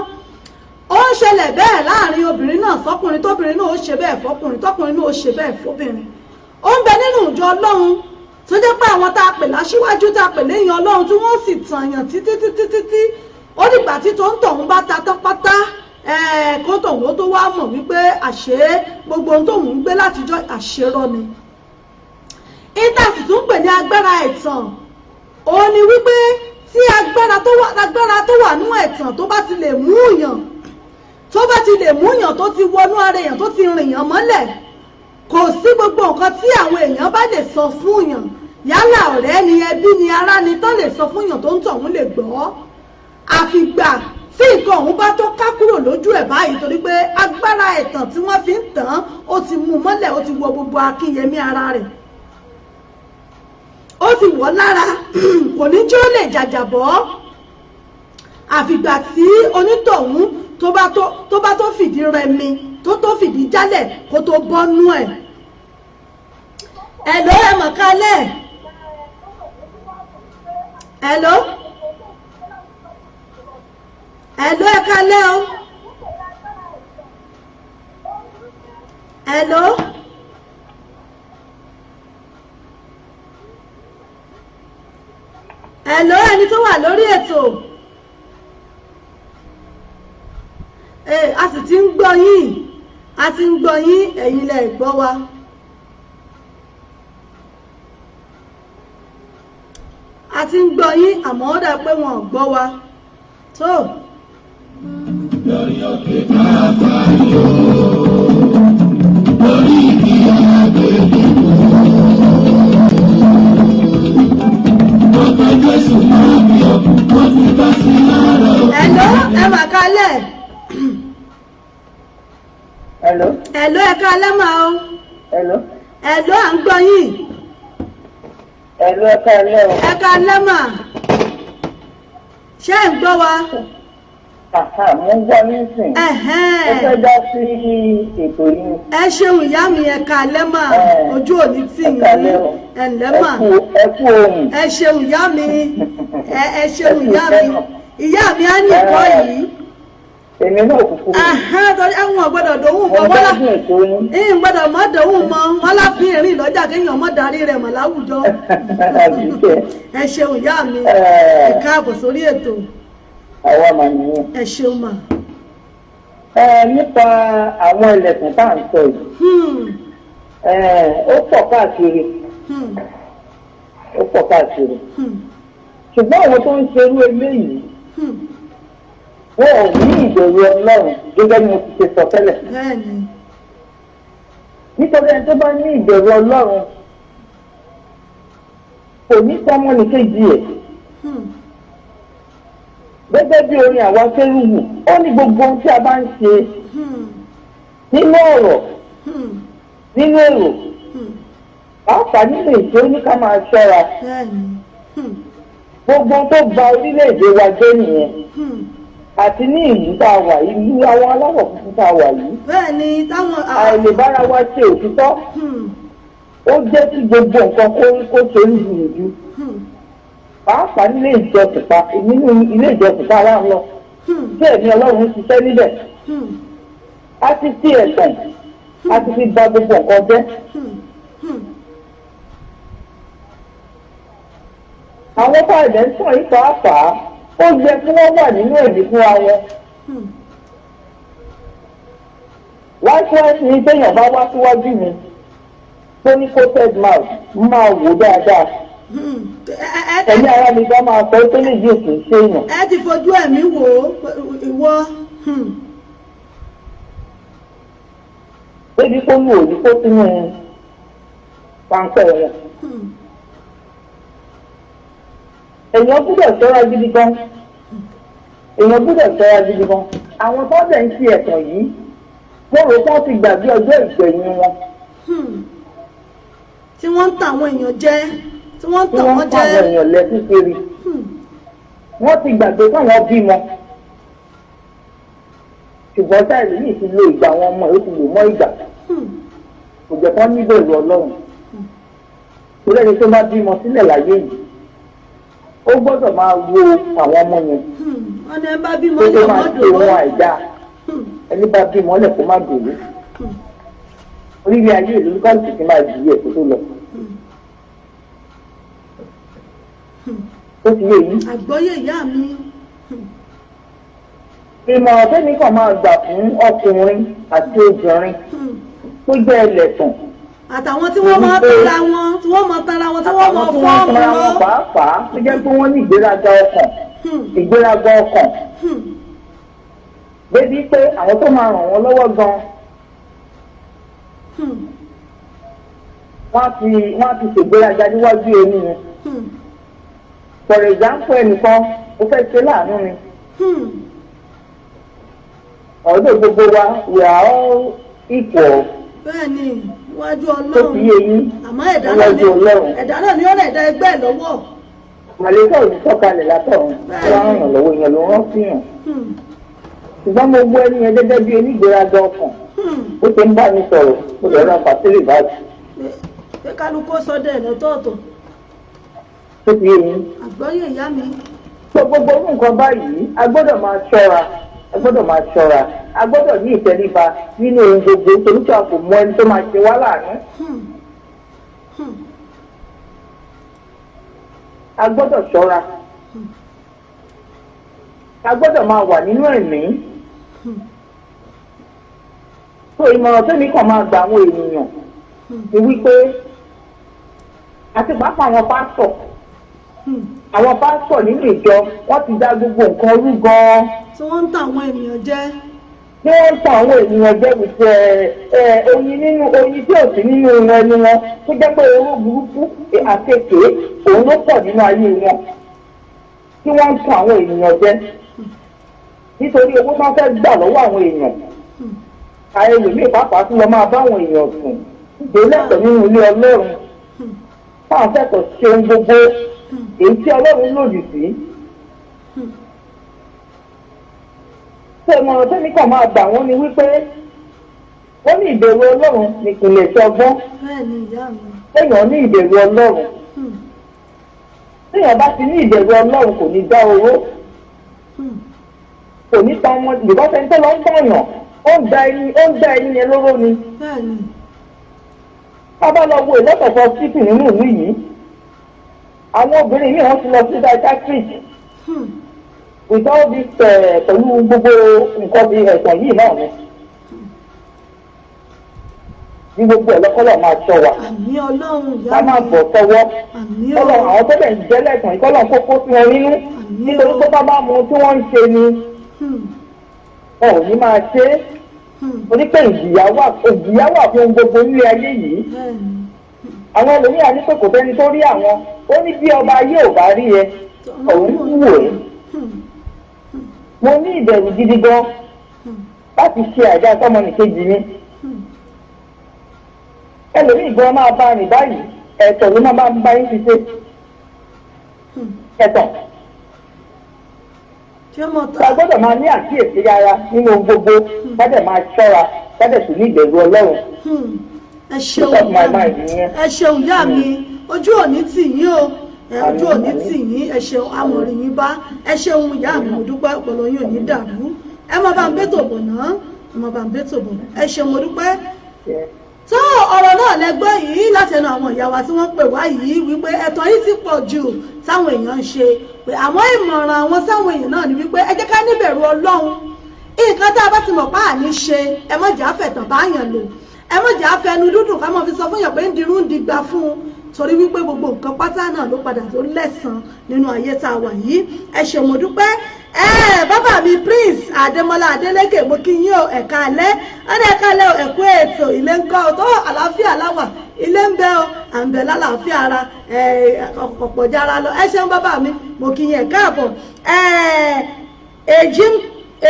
ó ń ṣẹlẹ̀ bẹ́ẹ̀ láàrin obìnrin náà sọkùnrin tóbìnrin náà ó ṣe bẹ́ẹ̀ fọkùnrin tọkùnrin náà ó ṣe bẹ́ẹ̀ fóbìnrin ó ń bẹ nínú ìjọ Ọlọ́run tó jẹ́ pé àwọn tá a pè láṣíwájú tá a pè léyìn Ọlọ́run tí wọ́n sì tàyàn títí ó dìgbà tí tó ń tọ̀hún bá ta tán pátá kó tọ̀hún ó tó wá mọ̀ wípé àṣé gbogbo ohun tóun ń gbé látijọ́ àṣerọ́ ni. Íńtàsì tún pè ní agbára ẹ̀tàn òun ni wípé tí agbára tó wà nú ẹ̀tàn tó bá ti lè mú yàn tó ti wọnú ara èèyàn tó ti rìn yàn mọ́lẹ̀ kò sí gbogbo nǹkan tí àwọn èèyàn bá lè sọ fún yàn yálà ọ̀rẹ́ ni ẹbí ni ará ni tó lè sọ fún yàn tó ń tọ̀hún lè gbọ́ àfìgbà tí nǹkan ọ̀hún bá tó ká kúrò lójú ẹ̀ báyìí torí pé agbára ẹ̀tàn tí wọ́n fi ń tàn án ó ti mú mọ́lẹ̀ ó ti wọ gbogbo akínyẹmí ara rẹ̀ ó ti wọ̀ lára kò ní jẹ́ ó lè jàjàbọ́ àfìgbà tí onítọ̀hún tó bá tó fìdí rẹmi tó fìdí jálẹ̀ kó tó bọ́nú ẹ̀. Hello ẹ mọ̀ kálẹ̀. Hello ẹ kálẹ̀ o. Hello ẹni tó wà lórí ètò. A sì ti ń gbọ́ yín ẹ̀yin lẹ gbọ́ wa. A ti ń gbọ́ yín àmọ́ ó dà pé wọn ò gbọ́ wa tó. Lórí òkè máa bá yọ lórí ìdí àgbègbè ọkọ̀ Jésù máa bí ọkùn wọ́n ti bá sí láàárọ̀. Hello ẹ mà kálẹ̀. Hello ẹ kálẹ̀ mà o. Ẹ̀lọ́ à ń gbọ́ yín. Ẹ̀lọ́ ẹ̀ka ẹ̀lọ́. Ẹ̀ka lẹ́mà. Ṣé ń gbọ́ wa? Mo ń gbọ́ nísìn. Ó fẹ́ dá sí ètò yìí. Ẹ ṣeun ìyá mi ẹ̀ka lẹ́mà. Ojú òní tì yín. Ẹ̀lẹ́mà. Ẹ kú ohun. Ẹ ṣeun ìyá mi. Ẹ ṣeun ìyá mi. Ìyá mi á ní ìkọ́ yìí. Èmi náà kúkú. Tọ́jú ẹ̀wọ̀n gbọ́dọ̀ dòwún mọ́ wọ́n lá. Ìyìn gbọ́dọ̀ mọ́ dòwún mọ́ wọ́n lá fi ìrìn lọ́jà kéèyàn mọ́ darí rẹ̀ mọ́ láwùjọ. Ẹ ṣeun ìyá mi. Ẹ káàbọ̀ sórí ètò. Àwa mà nìyẹn. Ẹ ṣeun mà. Nípa àwọn ẹlẹ́sìn tá à ń sọ yìí. Ó pọ̀ káàkiri. Ó pọ̀ káàkiri. Ṣùgbọ́n àwọn tó ń ṣerú eléyìí. Wọ́n ò ní ìbẹ̀rù Ọlọ́run gẹ́gẹ́ bí mo ti ṣe sọ tẹ́lẹ̀. Nítorí ẹni tó bá ní ìbẹ̀rù Ọlọ́run kò ní sọ́mọ́nìkejì ẹ̀. Gẹ́gẹ́ bí orin àwa Kérúbù, ó ní gbogbo ohun tí a bá ń ṣe nínú ọ̀rọ̀, nínú èrò, pàápàá nínú ètò ó ní ká máa ṣọ́ra. Gbogbo ohun tó ba orílẹ̀-èdè wa jẹ́ nìyẹn. Àti ní ìlú tá a wà yìí, ìlú àwọn aláwọ̀ funfun tá a wà yìí. Bẹ́ẹ̀ni táwọn. Àìlèbára wa ṣe òtítọ́. Ó jẹ́ kí gbogbo nǹkan kó ṣe ń jùrùjú. Pàápàá nílé ìjọsìn pa nínú ilé ìjọsìn tá a wà ń lọ. Tí ẹ̀mí Ọlọ́run ń ṣiṣẹ́ níbẹ̀. A ti fi ẹ̀sìn, a ti fi bà gbogbo nǹkan jẹ́. Àwọn tá a lè ń sàn yìí pàápàá. Ó yẹ kí wọ́n wà nínú ẹ̀mí fúnra wọn. Láṣẹ ní téèyàn bá wá síwájú mi tó ní coated mouth máa wò dáadáa. Ẹ̀mí ara mi bá máa sọ pé lè yóò kì í ṣe èèyàn. Ẹ ti fojú ẹ̀mí wò ó ìwọ. Débi kó ní òní kó sínú páńpẹ́ wọn. Èèyàn gbúdọ̀ ṣọ́ra gidi gan. Èèyàn gbúdọ̀ ṣọ́ra gidi gan. Àwọn tó dẹ̀ ń ṣe ẹ̀tàn yìí, wọ́n rò wọ́n ti gbàgbé ọjọ́ ìgbẹ̀yìn wọn. Tí wọ́n ń tàn àwọn èèyàn jẹ, tí wọ́n ń tàn wọ́n jẹ. Tí wọ́n ń tàn àwọn èèyàn lẹ́sí kiri. Wọ́n ti gbàgbé káwọn bímọ. Ṣùgbọ́n táìlì yìí ti lo ìgbà àwọn ọmọ yóò ti lò mọ́ ìgbà. Kò jẹ́ kán níbẹ̀rù Ọlọ́run. Torí ẹni tó bá bímọ sílẹ̀ láyé yìí. Ó gbọ́dọ̀ máa wo àwọn ọmọ yẹn. Ọ̀nà ẹ bá bímọ lè lè máa ṣe wọn àìdá. Ẹni bá bímọ lẹ̀ kó má dòwó. Oríire ayé ìlú káàkiri ti máa jì í ẹ̀ tó tó lọ. Ó ti yé yìí. Àgbọ́yé ìyá mi. Ìmọ̀ràn tẹ́mi kan máa gbà fún ọkùnrin àti obìnrin tó jẹ́ ẹlẹ́sàn. Àtàwọn tí wọ́n máa tara wọn, tí wọ́n máa tara wọn, tí wọ́n máa fọ́ọ̀mù wọn. Pàápàá tó jẹ́ pé wọ́n ní ìgbéraga ọkàn. Ìgbéraga ọkàn. Débi pé àwọn tó máa ràn wọ́n lọ́wọ́ gan. Wọ́n á ti ṣègbéraga níwájú ẹni yẹn. For example, ẹnìkan ó fẹ́ ṣe láàánú ni. Ọ̀dọ̀ gbogbo wa we are all equal. Bẹ́ẹ̀ni, iwájú Ọlọ́run. Tó fi yé yín. Àmọ́ ẹ̀dá náà ni ó rẹ̀ ẹ̀dá ẹgbẹ́ lọ́wọ́. Màlẹ́kọ̀ ò ní sọ̀kalẹ̀ látọ̀run. Wọ́n á ràn lọ́wọ́ yẹn ló rán sí yàn. Ṣùgbọ́n mo gbọ́ ẹni yẹn gẹ́gẹ́ bí onígbéraga ọkàn. Ó ti ń bá mi sọ̀rọ̀, mo lè ra pàṣírí báyìí. Pé kálukú sọ́dọ̀ ẹ̀ lọ́tọ̀ọ̀tọ̀. Tó fi yé yín. Àgbọ́yé ìyá mi. So gbogbo orú nǹkan báyìí, a gbọ́dọ̀ máa ṣọ́ra. A gbọ́dọ̀ máa ṣọ́ra. A gbọ́dọ̀ ní ìtẹríba nínú ohun gbogbo torí tí a kò mọ ẹni tó máa ṣe wá láàánú. A gbọ́dọ̀ ṣọ́ra. A gbọ́dọ̀ máa wà nínú ẹ̀mí. So ìmọ̀ràn tó ní kàn máa gba àwọn ènìyàn ni wípé àti pàápàá àwọn pásítọ̀. Àwọn pásítọ̀ nínú ìjọ wọ́n ti dá gbogbo nǹkan rú gan-an. Tí wọ́n ń tàn àwọn ènìyàn jẹ. Tí wọ́n ń tàn àwọn ènìyàn jẹ wípé oyin tí ò sí nínú ẹnu wọn tó jẹ́ pé owó burúkú àtẹ̀ké òun ló pọ̀ nínú ayé wọn. Tí wọ́n ń tàn àwọn ènìyàn jẹ. Nítorí owó máa fẹ́ gbà lọ́wọ́ àwọn èèyàn. Ààrẹ lòmíì pàápàá tún lọ máa bá àwọn èèyàn sùn ìgbélẹ̀tọ̀ nínú ilé ọlọ́run táwọn fẹ́tọ̀ ṣe ohun gbogbo èyí tí ọlọ́run lòdì sí. ṣé ìmọ̀ràn tẹ́mi kàn máa gbà wọ́n ni wípé wọ́n ní ìbẹ̀rù ọlọ́run nìpìnlẹ̀ ṣọgbọ́n. téèyàn ní ìbẹ̀rù ọlọ́run téèyàn bá ti ní ìbẹ̀rù ọlọ́run kò ní dá owó kò ní ta ọmọ ìbọn fẹ́ni tó lọ ń bọ̀yàn ó ń da ẹni yẹn lóró ni. bábá lọ wo ìlọ́tọ̀fọ́ sípì nínú ìlú yìí àwọn obìnrin míì wọ́n ti lọ sí psychiatric with all this pẹ̀lú gbogbo nǹkan bíi ẹ̀sán yìí náà ni. ní gbogbo ẹ̀lọ́kọ́lọ̀ máa ṣọ́ wa ká máa bọ̀ sọ́wọ́ kọ́lọ̀ àwọn tó bẹ̀ ń jẹ́ lẹ́sàn-án kọ́lọ̀ kókó sí wọn nínú nítorí tó bá mu tí wọ́n ń ṣe ni wọn ò ní máa ṣe é onípé ìjìyà wà fún gbogbo nílé ayé yìí àwọn ẹlòmíràn ní pé kò fẹ́ni tó rí àwọn ó ní bí ọba ayé ò bá rí ẹ òun wù ẹ́ mo ní ìbẹ̀rù gidi gan láti ṣe àìdá sọ́mọnìkejì mi ẹlòmíì gan máa bá rìn báyìí ẹ̀tọ́ ló máa bá yín fi ṣe ẹ̀tọ́. ta gbọ́dọ̀ máa ní àkíyèsí ara nínú gbogbo gbọ́dọ̀ máa ṣọ́ra gbọ́dọ̀ sì ní ìbẹ̀rù ọlọ́run. ẹ ṣeun ìyá mi ojú òní tì yín o ojú òní tì yín ẹ ṣeun amọ̀rìn yín bá ẹ ṣeun ìyá mi mo dúpẹ́ ọpọlọ yín ò ní dàrú ẹ má bá ń bẹ́tò bọ̀ náà ẹ má bá ń bẹ́tò bọ̀ ẹ ṣeun mo dúpẹ́. tó ọ̀rọ̀ náà lẹ́gbọ́ yìí láti ẹnu àwọn ìyá wa tí wọ́n pè wá yìí wípé ẹ̀tọ́ yìí ti pọ̀ jù táwọn èèyàn ń ṣe pé àmọ́ ìmọ̀ràn àwọn sáwọn èèyàn náà ni wípé ẹ jẹ́ ká níbẹ̀rù ọlọ́run nǹkan tá a bá ti mọ̀ pa àní ṣe ẹ má jà fẹ̀tàn bá yàn lò ẹ má jà fẹnu dúdùn ká mọ̀ fi sọ fún yàn pé ń dirú ń digba fún un torí wípé gbogbo nǹkan pátá náà ló padà tó lẹ́sàn nínú ayé tá a wà yìí ẹ ṣé mo dúpẹ́ bàbá mi Prince Adémọ́lá Adélékè mo kí yín o ẹ̀ka alẹ́ ọ̀nà ẹ̀ka alẹ́ ẹ̀kú ètò ilé ń kọ́ tó àlàáfíà láwà ilé ń bẹ o à ń bẹ lálàáfíà ara ọ̀pọ̀ jára lọ ẹ ṣeun bàbá mi mo kí yín ẹ̀ka àbọ̀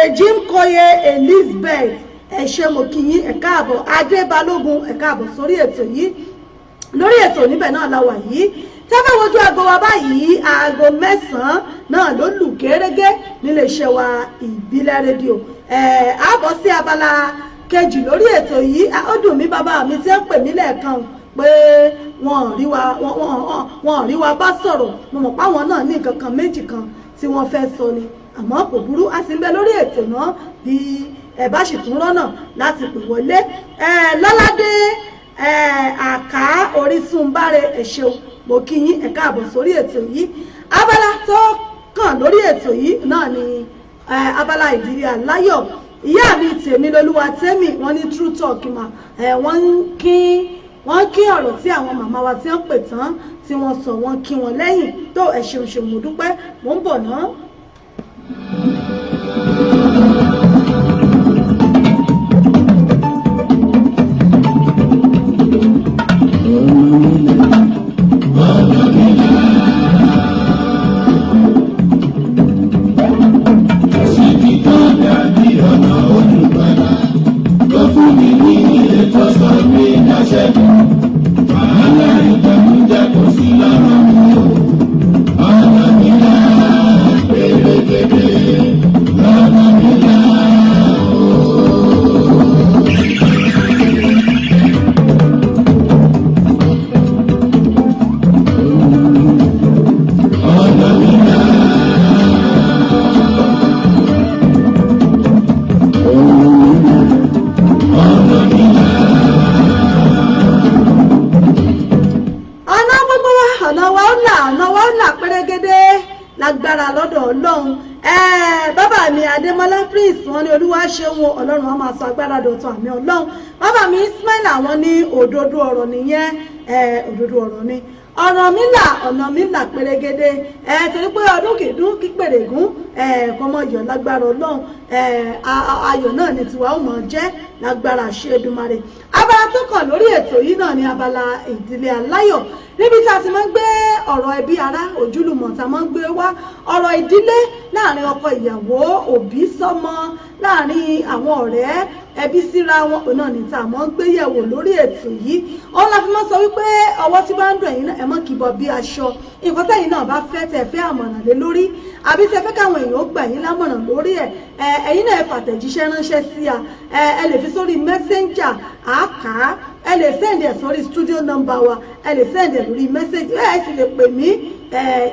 Ejimkoye Elizabeth ẹ ṣé mo kí yín ẹ̀ka àbọ̀ Adébálógun ẹ̀ka àbọ̀ sórí ètò yìí lórí ètò níbẹ̀ náà la wà yìí tẹ́fẹ́ wojú aago wa báyìí aago 9 náà ló lù gẹ́rẹ́gẹ́ nílé iṣẹ́ wa ìbílẹ̀ rédíò àbọ̀ sí abala kejì lórí ètò yìí ó dùn mí bàbá mi tí ń pè mí lẹ́ẹ̀kan pé wọ́n rí wa bá sọ̀rọ̀ mo mọ̀ páwọn náà ní nǹkan kan méjì kan tí wọ́n fẹ́ sọ ni àmọ́ kò burú a sì ń bẹ lórí ètò náà bí ẹ bá sì tún rọ́nà láti pè wọlé lọ́ládé àká Orísun báre ẹ̀ṣẹ̀ mo kí yín ẹ káàbọ̀ sórí ètò yìí abala tó kàn lórí ètò yìí náà ni abala ìdílé aláyọ̀ ìyá mi tèmi lolúwa tẹ́mì wọ́n ní true talk mà wọ́n kí ọ̀rọ̀ tí àwọn màmá wa tí wọ́n pè tán tí wọ́n sọ wọ́n kí wọn lẹ́yìn tó ẹ ṣeun ṣeun mo dúpẹ́ mò ń bọ̀ náà. Ọlọ́run á máa sọ agbára dọ̀tun àmì Ọlọ́run bàbá mi Ismail àwọn ní òdodo ọ̀rọ̀ nìyẹn òdodo ọ̀rọ̀ ni ọ̀nà mi là pérégedé torí pé ọdún kìdún kí pèrègún kọmọ ìyọ̀ lágbára Ọlọ́run ayọ̀ náà ni tiwa ó mọ̀ jẹ́ lágbára ṣe Èdùmàrè. Abala tó kàn lórí ètò yìí náà ni abala ìdílé aláyọ̀ níbi tí a ti máa ń gbé ọ̀rọ̀ ẹbí ará ojúlùmọ̀ tá a máa ń gbé wá ọ̀rọ̀ ìdílé láàrin ọkọ ìyàwó òbí sọ́mọ láàrin àwọn ọ̀rẹ́ ẹbí síra wọn náà ní tá a máa ń gbé yẹ̀wò lórí ètò yìí. Òun la fi máa sọ wípé ọwọ́ tí bá ń dùn ẹ̀yin náà ẹ má kìbọ̀ bí aṣọ nǹkan tẹ̀yin náà bá fẹ́ tẹ̀ fẹ́ àmọ̀ràn lé lórí àbí tẹ̀ fẹ́ káwọn èèyàn ó gbà yín lámọ̀ràn lórí ẹ̀ ẹ̀yin náà ẹ fàtẹ̀jíṣẹ́ ránṣẹ́ sí a ẹ lè fi sórí messenger àáká ẹ lè send ẹ̀ sórí studio number wa ẹ lè send ẹ̀ lórí message ẹ sì lè pè mí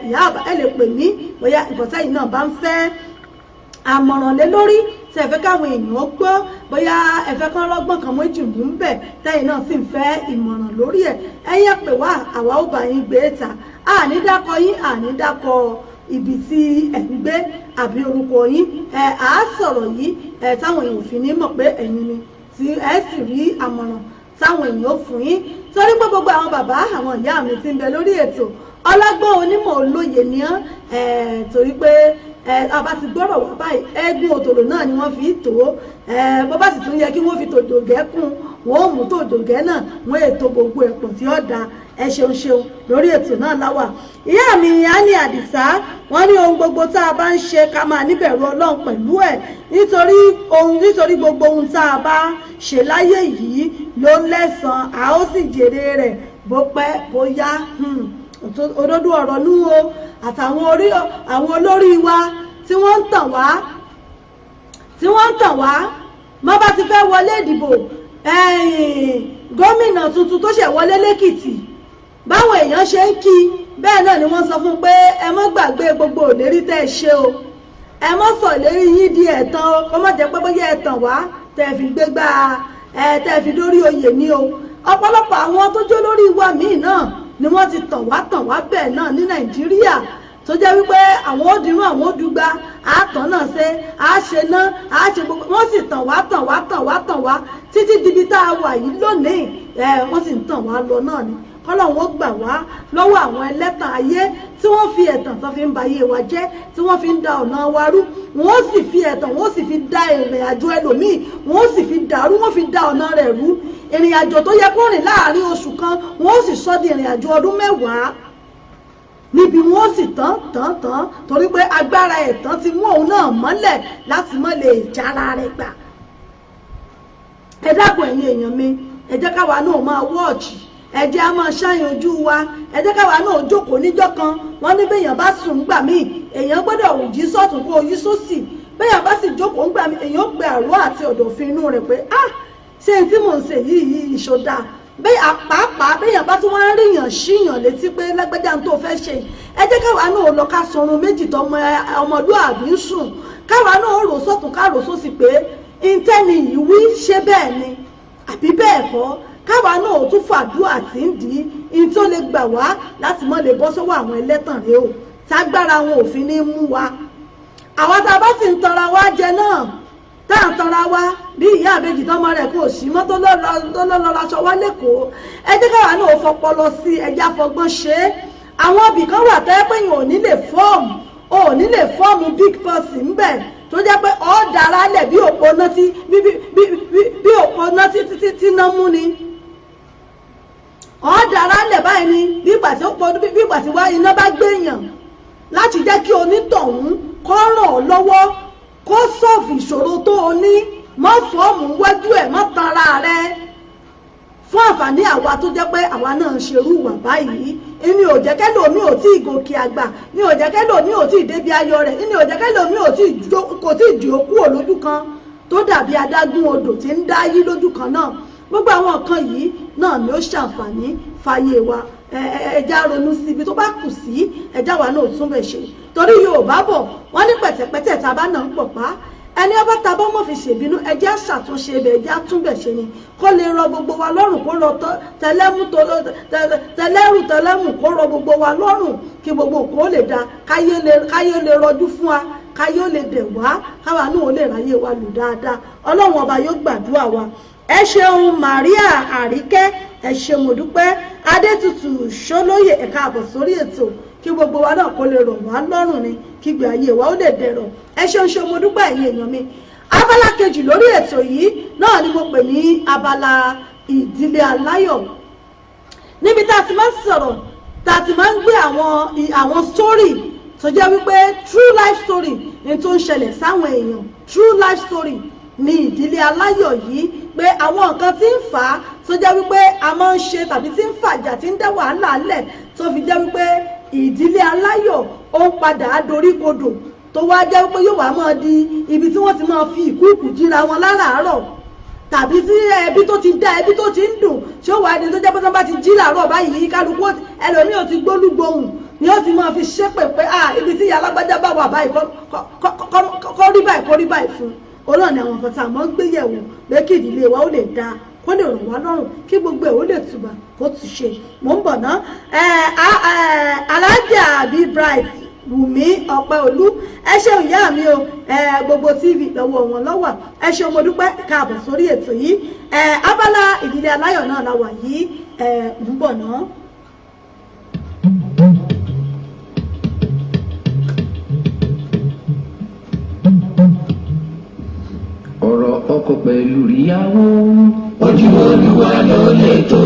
ìyá àbá ẹ lè pè mí bóyá ìbọ̀tẹ́ yìí náà bá ń fẹ́ àmọ̀ràn lé lórí tẹ́ ẹ fẹ́ káwọn èèyàn gbọ́ bóyá ẹ fẹ́ kán rọ́gbọ́n kan méjì mú ń bẹ̀ tẹ́yìn náà sì ń fẹ́ ìmọ̀ràn lórí ẹ̀ ẹ̀yẹ́ pè wá àwa ó bá yín gbé ta àní dákọ yín àní dákọ ibi tí ẹ̀ ń gbé àbí orúkọ yín à á sọ̀rọ̀ yìí táwọn èèyàn fi ní mọ̀ pé ẹ̀yin ni tí ẹ sì rí àmọ̀ràn táwọn èèyàn fún yín torí pé gbogbo àwọn bàbá àwọn ìyá mi ti ń bẹ lórí ètò ọlọ́gbọ́n onímọ̀ olóye ni án torí pé àbá ti gbọ́rọ̀ wá báyìí ẹ̀gbọ́n òtòlò náà ni wọ́n fi tó bó bá sì tún yẹ kí wọ́n fi tòjògẹ́ kún wọ́n ó mú tòjògẹ́ náà wọ́n ètò gbogbo ẹ̀pọ̀ tí ó da ẹ ṣeun ṣeun lórí ètò náà láwà. ìyá mi Àní Àdìsá wọ́n ní ohun gbogbo tá a bá ń ṣe ká máa níbẹ̀rù Ọlọ́run pẹ̀lú ẹ̀ nítorí gbogbo ohun tá a bá ṣe láyé yìí ló lẹ́san a ó sì jèrè rẹ̀ bó pẹ́ bóyá òdodo ọ̀rọ̀ nú o àtàwọn olórí wa tí wọ́n ń tàn wá má bá ti fẹ́ wọlé ìdìbò gómìnà tuntun tó ṣẹ̀ wọlé lẹ́kìtì báwọn èèyàn ṣe ń kí bẹ́ẹ̀ náà ni wọ́n sọ fún pé ẹ má gbàgbé gbogbo ìlérí tẹ́ ẹ ṣe o ẹ má sọ ìlérí yín di ẹ̀tàn o kó má jẹ́ pé bóyá ẹ̀tàn wá tẹ́ fi gbégbá tẹ́ fi dórí oyè ní o ọ̀pọ̀lọpọ̀ àwọn tó jó lórí wa míì náà ni wọ́n ti tàn wá bẹ́ẹ̀ náà ní Nàìjíríà tó jẹ́ wípé àwọn òdìrún àwọn òdùgbà àtàn náà ṣe àṣe náà àṣe gbogbo wọ́n sì tàn wá títí dibi tá a wà yìí lónìí wọ́n sì ń tàn wá lọ náà ni kọ́lọ́hún ó gbà wá lọ́wọ́ àwọn ẹlẹ́tàn ayé tí wọ́n fi ẹ̀tàn tó fi ń ba ayé wa jẹ́ tí wọ́n fi ń da ọ̀nà wa rú wọ́n sì fi ẹ̀tàn wọ́n sì fi da ìrìn àjò ẹlòmíì wọ́n sì fi dàrú wọ́n fi da ọ̀nà rẹ̀ rú ìrìn àjò tó yẹ kó rìn láàrin oṣù kan wọ́n sì sọ di ìrìn àjò ọdún mẹ́wàá níbi wọ́n sì tán torí pé agbára ẹ̀tàn ti mú òun náà mọ́lẹ̀ láti mọ́ lè jára rẹ̀ gbà. ẹ dákun ẹ̀yin èèyàn mi ẹ jẹ́ káwa náà máa wọ́ọ̀jì ẹ jẹ́ á máa ṣáyìn ojú wa ẹ jẹ́ káwa náà jókòó níjọ́ kan wọ́n ní béèyàn bá sùn ńgbà míì èèyàn gbọ́dọ̀ òjì sọ́tún kó oyí sósì béèyàn bá sì jókòó ńgbà míì èèyàn ó pe àrò àti ọ̀dọ̀fin inú rẹ̀ pé ṣé tí mò ń ṣe yìí ìṣòdà bẹ́ẹ̀ àpáàpáà béèyàn bá tún wá ń ríyàn síyàn létí pé lágbájá tó fẹ́ ṣe ẹ jẹ́ káwa náà lọ ká sọrun méjì tọmọ ọmọlúàbí ń sùn káwa náà rò sọ́tún ká rò sósì pé ìtẹ́ni yìí wí ṣé bẹ́ẹ̀ ni àbí bẹ́ẹ̀ kọ́ káwa náà ó tún fàdúrà tí ń dì í tó lè gbà wá láti mọ́ lè bọ́ sọ́wọ́ àwọn ẹlẹ́tàn rẹ o tágbára wọn ò fi ní mú wa àwa tá a bá sì ń tanra wá jẹ náà tá à ń tanra wá bí ìyá àbejì tọmọ rẹ kò sí mọ́ tó lọ́ọ́ aṣọ wá lẹ́kọ̀ọ́ ẹ jẹ́ káwa náà ó fọpọlọ sí ẹjẹ́ àfọgbọ́n ṣe é àwọn ibì kan wà tẹ́ pé yìí ò ní lè fọ́ọ̀mù big person ń bẹ̀ tó jẹ́ pé ọ́ dára lẹ̀ bí òpó náà tí ná mú ni ọ́ dára lẹ̀ báyìí ni bí ìgbà tí wá iná bá gbéyàn láti jẹ́ kí onítọ̀hún kó ràn ọ́ lọ́wọ́ kó sọ́ọ̀fù ìṣòro tó o ní mọ́ fọ́ọ̀mù wájú ẹ̀ mọ́ tanra rẹ fún àǹfààní àwa tó jẹ́ pé àwa náà ń ṣerú ìwà báyìí ní ò jẹ́ kẹ́lòmí ò tí ì gòkè àgbà ní ò jẹ́ kẹ́lòmí ò tí ì débi ayọ̀ rẹ̀ ní ò jẹ́ kẹ́lòmí kò tí ì di òkú lójú kan tó dàbí adágún odò tí ń dá yí lójú kan náà gbogbo àwọn nǹkan yìí náà ni ó ṣàǹfààní fàyè wa ẹja ronú sí ibi tó bá kù sí ẹja wa náà tún bẹ̀ ṣe torí Yorùbá bọ̀ wọ́n ní pẹ̀tẹ̀pẹ̀tẹ̀ tá a bá náà ń pọ̀ pa ẹni ọba tabọ́ mọ́ fi ṣèbínú ẹjẹ́ ṣàtúnṣe ibẹ̀ ẹjẹ́ àtúnbẹ̀ ṣe ni kó lè rọ gbogbo wa lọ́rùn kó rọ tẹlẹ́rù kó rọ gbogbo wa lọ́rùn kí gbogbo kó lè da káyé lè rọjú fún wa káyé lè dẹ̀ wá káwa náà ó lè ráyè wa lù dáadáa Ọlọ́run ọba yóò gbàdúrà wa ẹ ṣeun Maria Àríkẹ́ ẹ ṣé mo dúpẹ́ Adétutù Ṣólóyè ẹ káàbọ̀ sórí ètò kí gbogbo wa náà kó lè rọ̀ wá lọ́rùn ni kí gbé ayé wa ó lè dẹ̀rọ̀ ẹ ṣeun ṣe mo dúpẹ́ ẹ̀yin èèyàn mi abala kejì lórí ètò yìí náà ni mo pè ní abala ìdílé aláyọ̀, níbi tá a ti máa ń sọ̀rọ̀, tá a ti máa ń gbé àwọn story tó jẹ́ wípé true life story ní tó ń ṣẹlẹ̀ sáwọn èèyàn, true life story ní ìdílé aláyọ̀ yìí, pé àwọn nǹkan tí ń fà á tó jẹ́ wípé a máa ń ṣe tàbí tí ń fàjà tí ń dá wàhálà lẹ̀ tó fi jẹ́ wípé ìdílé aláyọ̀ ó ń padà dorí kodò tó wá jẹ́ wípé yóò wá máa di ibi tí wọ́n ti máa fi ìkúùkù jíra wọn láràárọ̀, tàbí tí ẹbí tó ti dá ẹbí tó ti ń dùn tí ó wà ní tó jẹ́ pé tó bá ti jí làárọ̀ báyìí kálukú ẹlòmíì ò ti gbólúgbòhùn ni ó ti máa fi ṣépè pé ibi tí ìyá alágbájá bá wà báyìí kó rí báyìí fún ọlọ́run ni àwọn nǹkan tá a máa ń gbé yẹ̀wò pé kí ìdílé wa ó lè dáa kó lè ràn wá lọ́rùn kí gbogbo ẹ̀ ó lè tùbà kó tù ṣe. mò ń bọ̀ ná alájà àbí bright Wùmí Ọpẹ́olú, ẹ ṣeun ìyá mi o, gbogbo tv lọ́wọ́ wọn lọ́wọ́, ẹ ṣeun mo dúpẹ́, káàbọ̀ sórí ètò yìí. Abala ìdílé aláyọ̀ náà la wà yìí, ń bọ̀ ná. ọ̀rọ̀ ọkọ pẹ̀lú ìyàwó ojú Olúwa ló lè tó.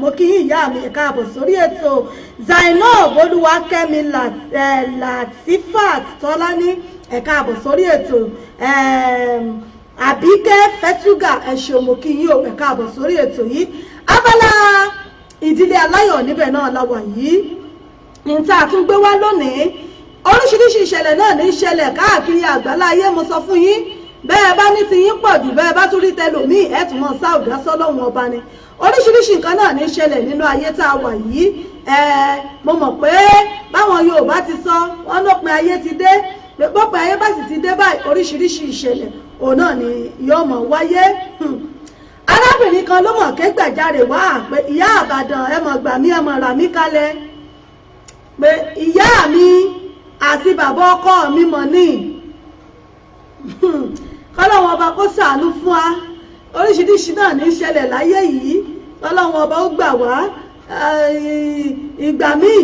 Mo kí ìyá mi káàbọ̀ sórí ètò. Zainab Olúwakẹ́mi Latifat Tọ́lání ẹ káàbọ̀ sórí ètò. Àbíkẹ́ Fẹ́túgà ẹ ṣé mo kí yín o ẹ káàbọ̀ sórí ètò yìí. Abala ìdílé aláyọ̀ níbẹ̀ náà la wà yìí. Níta tún gbé wá lónìí. Oríṣiríṣi ìṣẹ̀lẹ̀ náà ní ìṣẹ̀lẹ̀ káàkiri àgbáláyé mo sọ fún yín. Bẹ́ẹ̀ bá ní ti yín pọ̀ jù bẹ́ẹ̀ bá tún rí tẹlòmíì ẹ̀ tún mọ̀ sáùdá sọ́lọ́hun ọba ni. Oríṣiríṣi nǹkan náà ní ṣẹlẹ̀ nínú ayé tá a wà yìí. Mo mọ̀ pé báwọn Yorùbá ti sọ wọ́n lópin ayé ti dé, bópin ayé bá sì ti dé báyìí oríṣiríṣi ìṣẹ̀lẹ̀ òun náà ni yóò mọ̀ wáyé. Arábìnrin kan ló mọ̀ ké gbàjarè wá pé ìyá Ìbàdàn ẹ mọ̀ gbà mí ẹ mọ̀ rà mí kalẹ̀ pé ìyá mi àti bàbá ọkọ mi mọ̀ ní kọ́lọ́wọ́n ọba kó ṣàánú fún wa. Oríṣiríṣi náà ní ṣẹlẹ̀ láyé yìí, kọ́lọ́wọ́n ọba ó gbà wá. Ìgbà míì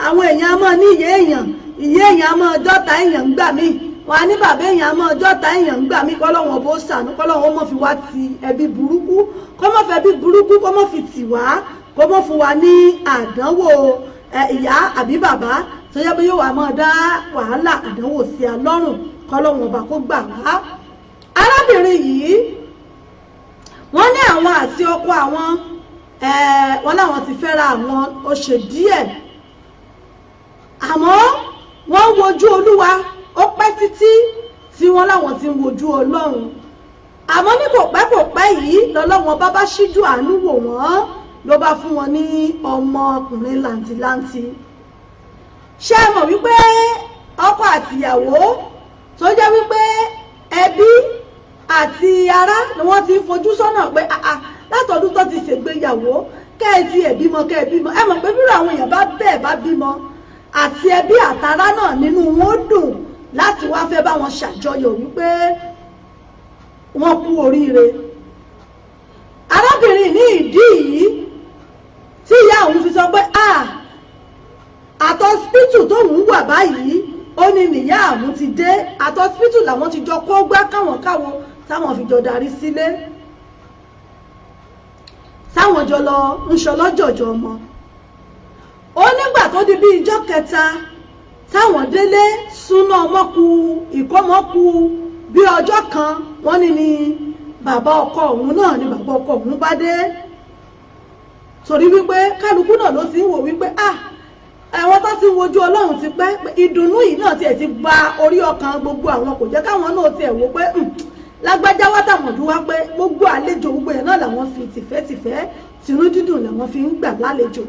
àwọn èèyàn á máa ní ìyé èèyàn á máa dọ́ta èèyàn ń gbà míì, wọn á ní bàbá èèyàn á máa dọ́ta èèyàn ń gbà míì. Kọ́lọ́wọ́n ọba ó ṣàánú, kọ́lọ́wọ́n ó mọ̀ fi wá ti ẹbí burúkú, kó mọ̀ fẹ́ bí burúkú, kó mọ̀ fi tì wá, kó mọ̀ fún wa ní àdánwò ìyá àbí bàbá tó yẹ pé yóò wá máa dá wàhálà àdánwò sí a lọ́rùn. Kọ́lọ́wọ́n ọba kó gbà wá. Arábìnrin yìí wọ́n ní àwọn àti ọkọ àwọn wọ́n láwọn ti fẹ́ra àwọn ó ṣe díẹ̀, àmọ́ wọ́n ń wojú Olúwa ó pẹ́ títí tí wọ́n láwọn ti ń wojú Ọlọ́run, àmọ́ ní kò pẹ́ yìí lọ́lọ́wọ́n bá ṣíjú àánú wò wọ́n ló bá fún wọn ní ọmọkùnrin làǹtìlanti. Ṣé ẹ mọ̀ wípé ọkọ àtìyàwó tó jẹ́ wípé ẹbí àti ará ni wọ́n ti fojú sọ́nà pé látọdún tó ti ṣègbéyàwó kẹ́ẹ̀tì ẹ̀bímọ kẹ́ẹ̀bímọ ẹ mọ̀ pé bí àwọn èèyàn bá bímọ àti ẹbí àtará náà nínú wọn dùn láti wá fẹ́ bá wọn ṣàjọyọ̀ wípé wọ́n kú oríire. arábìnrin ní ìdí yìí tí ìyá òun fi sọ pé àtọ́sípítù tóun wà báyìí ó ní nìyá àwọn ti dé àtọ́sípítù làwọn ti jọ kó gbá káwọn táwọn fi jọ darí sílé táwọn jọ lọ ń ṣọlọ́jọ̀jọ̀ ọmọ. ó nígbà tó di bí ijọ́ kẹta táwọn délé súná ọmọkù ìkọ́mọkù bí ọjọ́ kan wọ́n ní bàbá ọkọ òun náà ni bàbá ọkọ òun bá dé torí wípé kálukú náà ló ti ń wò wípé àwọn tó ti wojú ọlọ́run ti pẹ́ ìdùnnú yìí náà tiẹ̀ ti gba orí ọkàn gbogbo àwọn kò jẹ́ káwọn náà tiẹ̀ wò pé lágbájá wátàmọ̀dú wá pé gbogbo àlejò gbogbo yẹn náà làwọn fi tìfẹ́tìfẹ́ tinú dídùn làwọn fi ń gbà lálejò.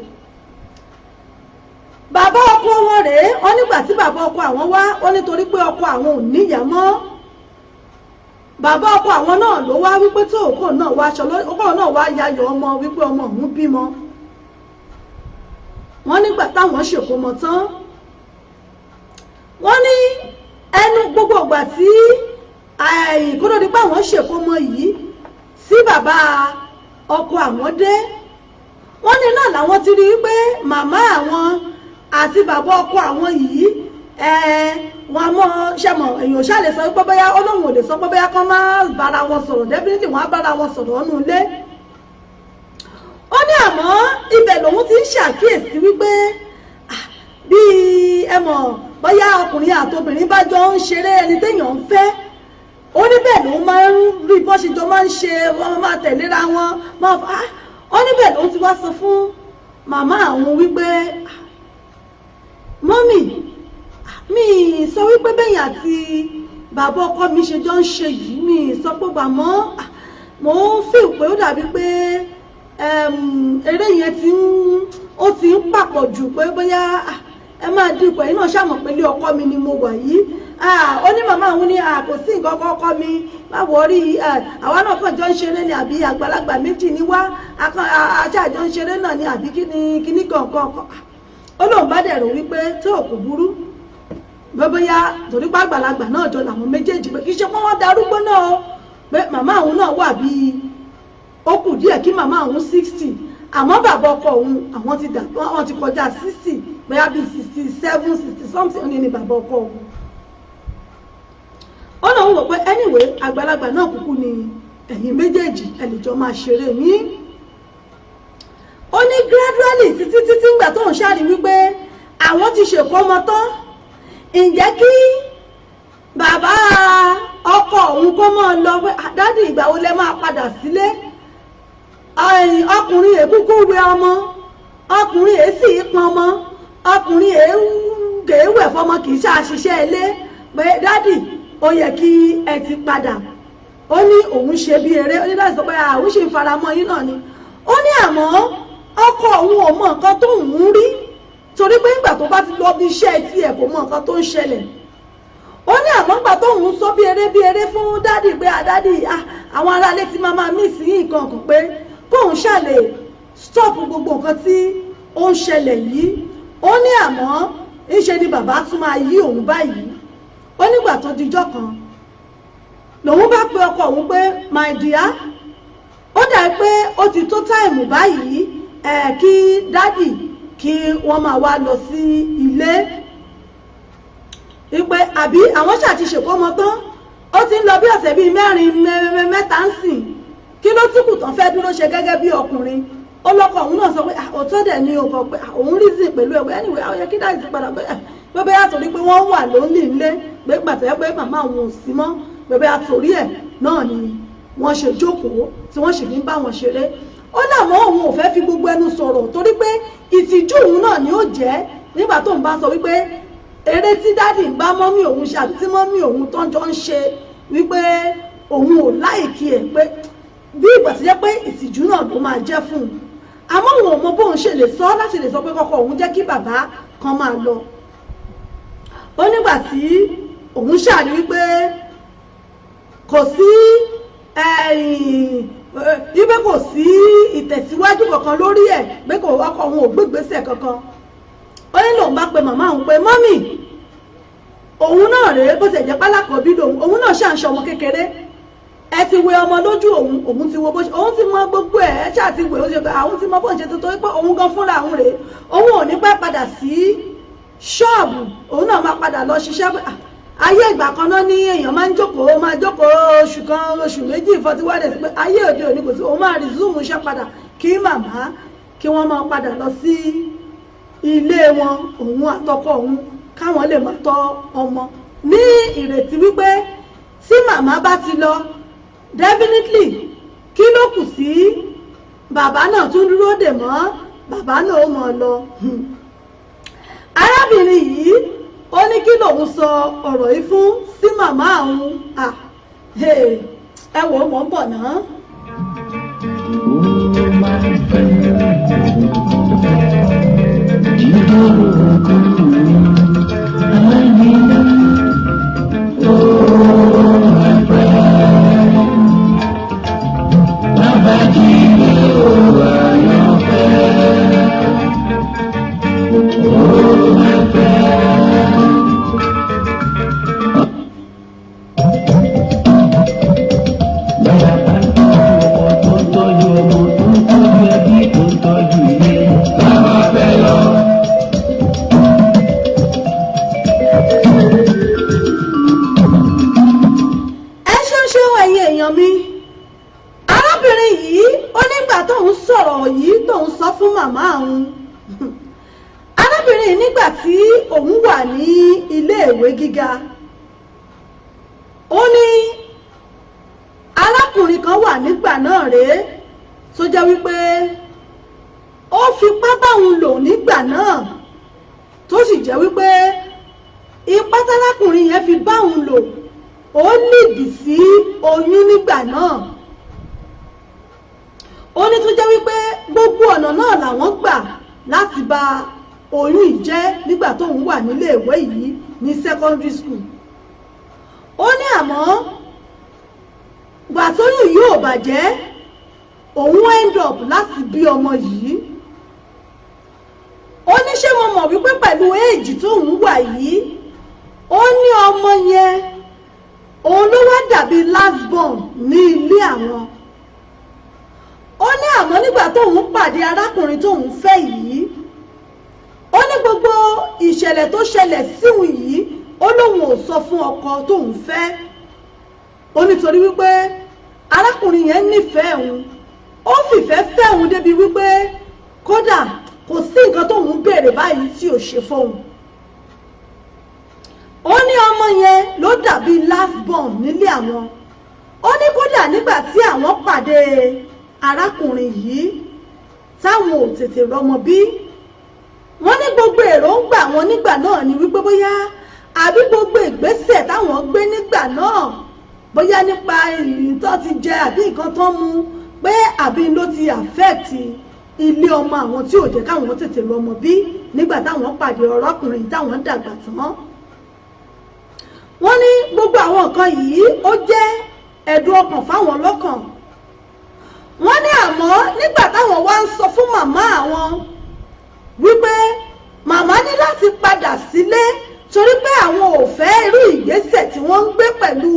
bàbá ọkọ wọn rèé wọn nígbà tí bàbá ọkọ àwọn wá ó nítorí pé ọkọ àwọn ò níyà mọ́ bàbá ọkọ àwọn náà ló wá wípé tó òkò náà wá aṣọ ọkọ náà wá yayọ̀ ọmọ wípé ọmọ òun bímọ. wọ́n nígbà táwọn ṣèkómọ tán wọ́n ní ẹnu gbogbo ìgbà tí ìkódó nípa àwọn ṣèkómọ yìí sí bàbá ọkọ àwọn dé wọ́n ní náà làwọn ti rí i pé màmá àwọn àti bàbá ọkọ àwọn yìí wọn mọ ṣẹmọ èèyàn ṣàlè sọ pé bóyá Ọlọ́run ò lè sọ pé bóyá kán má bára wọn sọ̀rọ̀ definitely wọn á bára wọn sọ̀rọ̀ ọ̀nù ilé. ó ní àmọ́ ibẹ̀ lòun ti ń ṣàkíyèsí wípé bíi bóyá ọkùnrin àtobìnrin bá jọ ń ṣeré ẹni téèyàn ń fẹ́ ó ní bẹ́ẹ̀ lòun máa ń rí bọ́n ṣe jọ máa ń ṣe wọ́n máa tẹ̀léra wọn ó ní bẹ́ẹ̀ lòun ti wá sọ fún màmá àwọn wípé mọ́mì mi sọ wípé bẹ́yìn àti bàbá ọkọ mi ṣe jọ ń ṣe yìí mi sọ pé bàmọ́ mo ń feel pé ó dàbí pé eré yẹn ti ń papọ̀ jù pé bóyá ẹ máa dínkù ẹ̀yin náà ṣàmọ̀ pé ilé ọkọ mi ni mo wà yìí ó ní màmá àwọn ní kò sí nǹkan kan ọkọ mi má wọrí àwa náà kàn jọ ń ṣeré ni àbí àgbàlagbà méjì ni wá àjọ ń ṣeré náà ni àbí kíní kankan ó lóun bá dẹ̀rù wípé tó kò burú bóyá torí pé àgbàlagbà náà jọ làwọn méjèèjì pé kì í ṣe pé wọ́n darúgbó náà pé màmá àwọn náà wà bíi ó kù díẹ̀ kí màmá àwọn 60 àmọ́ bàbá ọkọ òun àwọn ti kọjá 60 bóyá bíi 67 60 something ní bàbá ọkọ òun. ó lóun wò pé anyway àgbàlagbà náà kúkú ni ẹ̀yin méjèèjì ẹ lè jọ máa ṣeré yín. ó ní gradually títí ńgbà tóun ṣáàrí wípé àwọn ti ṣèkómọ tán ǹjẹ́ kí bàbá ọkọ òun kó mọ́ lọ pé dádì ìgbà wo lẹ máa padà sílé ọkùnrin èkúkú wẹ ọmọ ọkùnrin èsì pọn ọmọ ọkùnrin èéwẹ̀ fọmọ kì í ṣàṣìṣe ilé pé dádì ó yẹ kí ẹ ti padà ó ní òun ṣe bí eré ó ní láti sọ pé àwọn ṣe ń faramọ́ yín náà ni ó ní àmọ́ ọkọ òun ò mọ nǹkan tó ń rí torí pé nígbà tó bá ti lọ bí iṣẹ́ tí ẹ̀ kò mọ nǹkan tó ń ṣẹlẹ̀ ó ní àmọ́ nígbà tó ń sọ bí eré fún dádì pé dádì àwọn aráalé ti máa mí sí nǹkan kan pé kóun ṣàlè stop gbogbo nǹkan tí ó ń ṣẹlẹ̀ yìí ó ní àmọ́ ńṣe ni bàbá tún máa yí òun báyìí ó nígbà tó dijọ́ kan lòun bá pe ọkọ òun pé my dear ó dà pé ó ti tó táìmù báyìí kí dádì kí wọ́n máa wá lọ sí ilé ìpè àbí àwọn ṣàti ṣèkómọ tán ó ti ń lọ bí ọ̀sẹ̀ bíi mẹ́ta ń sìn kí ló tún kù tán fẹ́ dúró ṣe gẹ́gẹ́ bí ọkùnrin ó lọ́kọ òun náà sọ pé òótọ́ dẹ̀ ni òkò pé òun rí sí pẹ̀lú ẹ̀wẹ̀ anyway ó yẹ kí dáì ti padà pé bẹ́ẹ̀ àtòrí pé wọ́n wà lónìí ilé pé gbàtẹ́ pé màmá àwọn ò sí mọ́ bẹ́ẹ̀ àtòrí ẹ̀ náà ni wọ́n ṣe jókòó tí wọ́n sì fi ń bá wọn ṣeré ó láwọn òun ò fẹ́ fi gbogbo ẹnu sọ̀rọ̀ torí pé ìtìjú òun náà ni ó jẹ́ nígbà tó ń bá sọ wípé eré tí dádì ń bá mọ́mí òun ṣe àbí tí mọ́mí òun tó ń jọ ń ṣe wípé òun ò láìkí ẹ̀ pé bí ìgbà tí jẹ́ pé ìtìjú náà ló máa jẹ́ fún un àmọ́ òun ò mọ bóun ṣe lè sọ láti lè sọ pé kọ́kọ́ òun jẹ́ kí bàbá kan máa lọ ó nígbà tí òun ṣàrí wípé kò sí wípé kò sí ìtẹ̀síwájú kankan lórí ẹ̀ pé kò ọkọ òun ò gbégbèsè kankan ó ní lòun bá pe màmá òun pé mọ́mì òun náà rèé bó ti jẹ́ pálákọ̀ọ́bí lòun òun náà ṣàǹṣọ ọmọ kékeré ẹ ti wẹ ọmọ lójú òun ti wo bó ṣe òun ti mọ gbogbo ẹ ṣáà ti wẹ ó ṣe pé àwọn ti mọ bó ṣe tuntun pé òun gan fúnra òun rèé òun ò ní pẹ́ padà sí ṣọ́ọ̀bù òun náà máa padà lọ ṣiṣẹ́ ayé ìgbà kan náà ní èèyàn máa jókòó oṣù kan oṣù méjì 41 days pé ayé òde òní kò sí òun máa resume iṣẹ́ padà kí màmá kí wọ́n máa padà lọ sí ilé wọn òun àtọkọ òun káwọn lè máa tọ́ ọmọ ní ìrètí wípé tí màmá bá ti lọ definitely kí ló kù sí bàbá náà tún dúró dè mọ́ bàbá náà ó mọ̀ lọ. arábìnrin yìí ó ní kí lòun sọ ọ̀rọ̀ yìí fún sí màmá òun ẹ wò ó mọ̀ ń bọ̀ náà. ó ní arákùnrin kan wà nígbà náà rèé tó jẹ́ wípé ó fipá báwọn lò nígbà náà tó sì jẹ́ wípé ipá tárákùnrin yẹn fi báwọn lò ó lìdí sí oyún nígbà náà. ó ní tó jẹ́ wípé gbogbo ọ̀nà náà làwọn gbà láti bà oyún yìí jẹ́ nígbà tóun wà nílé ìwé yìí ní secondary school. ó ní àmọ́ gbà tóyún yìí ò bàjẹ́ òun end up láti bí ọmọ yìí. ó ní ṣé mo mọ̀ wípé pẹ̀lú éèjì tóun wà yìí ó ní ọmọ yẹn òun ló wá dàbí last born ní ilé àwọn. ó ní àmọ́ nígbà tóun pàdé arákùnrin tóun fẹ́ yìí ó ní gbogbo ìṣẹ̀lẹ̀ tó ṣẹlẹ̀ síhun yìí ó lóun ò sọ fún ọkọ tóun fẹ́. ó nítorí wípé arákùnrin yẹn nífẹ̀ẹ́ òun ó fìfẹ́ fẹ́ òun débi wípé kódà kò sí nǹkan tóun béèrè báyìí tí ò ṣe fóun. ó ní ọmọ yẹn ló dàbí last born nílé àwọn. ó ní kódà nígbà tí àwọn pàdé arákùnrin yìí táwọn ò tètè rọ́mọ bí wọ́n ní gbogbo èròǹgbà wọn nígbà náà ni wípé bóyá àbí gbogbo ìgbésẹ̀ táwọn gbé nígbà náà bóyá nípa ìrìn tó ti jẹ àbí nǹkan tó mú pé àbí ló ti affect ilé ọmọ àwọn tí ò jẹ́ káwọn tètè rọ́mọ bí nígbà táwọn pàdé ọ̀rọ̀kùnrin táwọn dàgbà tán. wọ́n ní gbogbo àwọn nǹkan yìí ó jẹ́ ẹ̀dùn ọkàn fáwọn lọ́kàn. wọ́n ní àmọ́ nígbà táwọn wá ń sọ fún màmá àwọn wípé màmá ní láti padà sílé torí pé àwọn ò fẹ́ irú ìgbésẹ̀ tí wọ́n ń gbé pẹ̀lú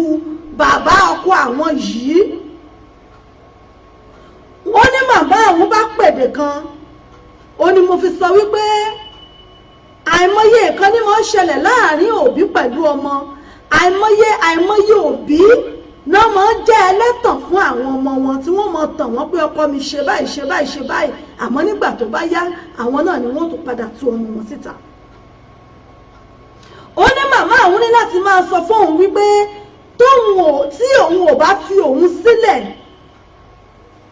bàbá ọkọ àwọn yìí. wọ́n ní màmá àwọn bá pèdè kan ó ní mo fi sọ wípé àìmọye nǹkan ni mo ń ṣẹlẹ̀ láàrin òbí pẹ̀lú ọmọ àìmọye òbí náà máa ń jẹ́ ẹlẹ́tàn fún àwọn ọmọ wọn tí wọ́n máa tàn wọ́n pé ọkọ mi ṣe báyìí ṣe báyìí ṣe báyìí àmọ́ nígbà tó bá yá àwọn náà ni wọ́n tún padà tú ọmọ wọn síta. ó ní màmá àwọn ní láti máa sọ fún òun wípé tí òun ò bá fi òun sílẹ̀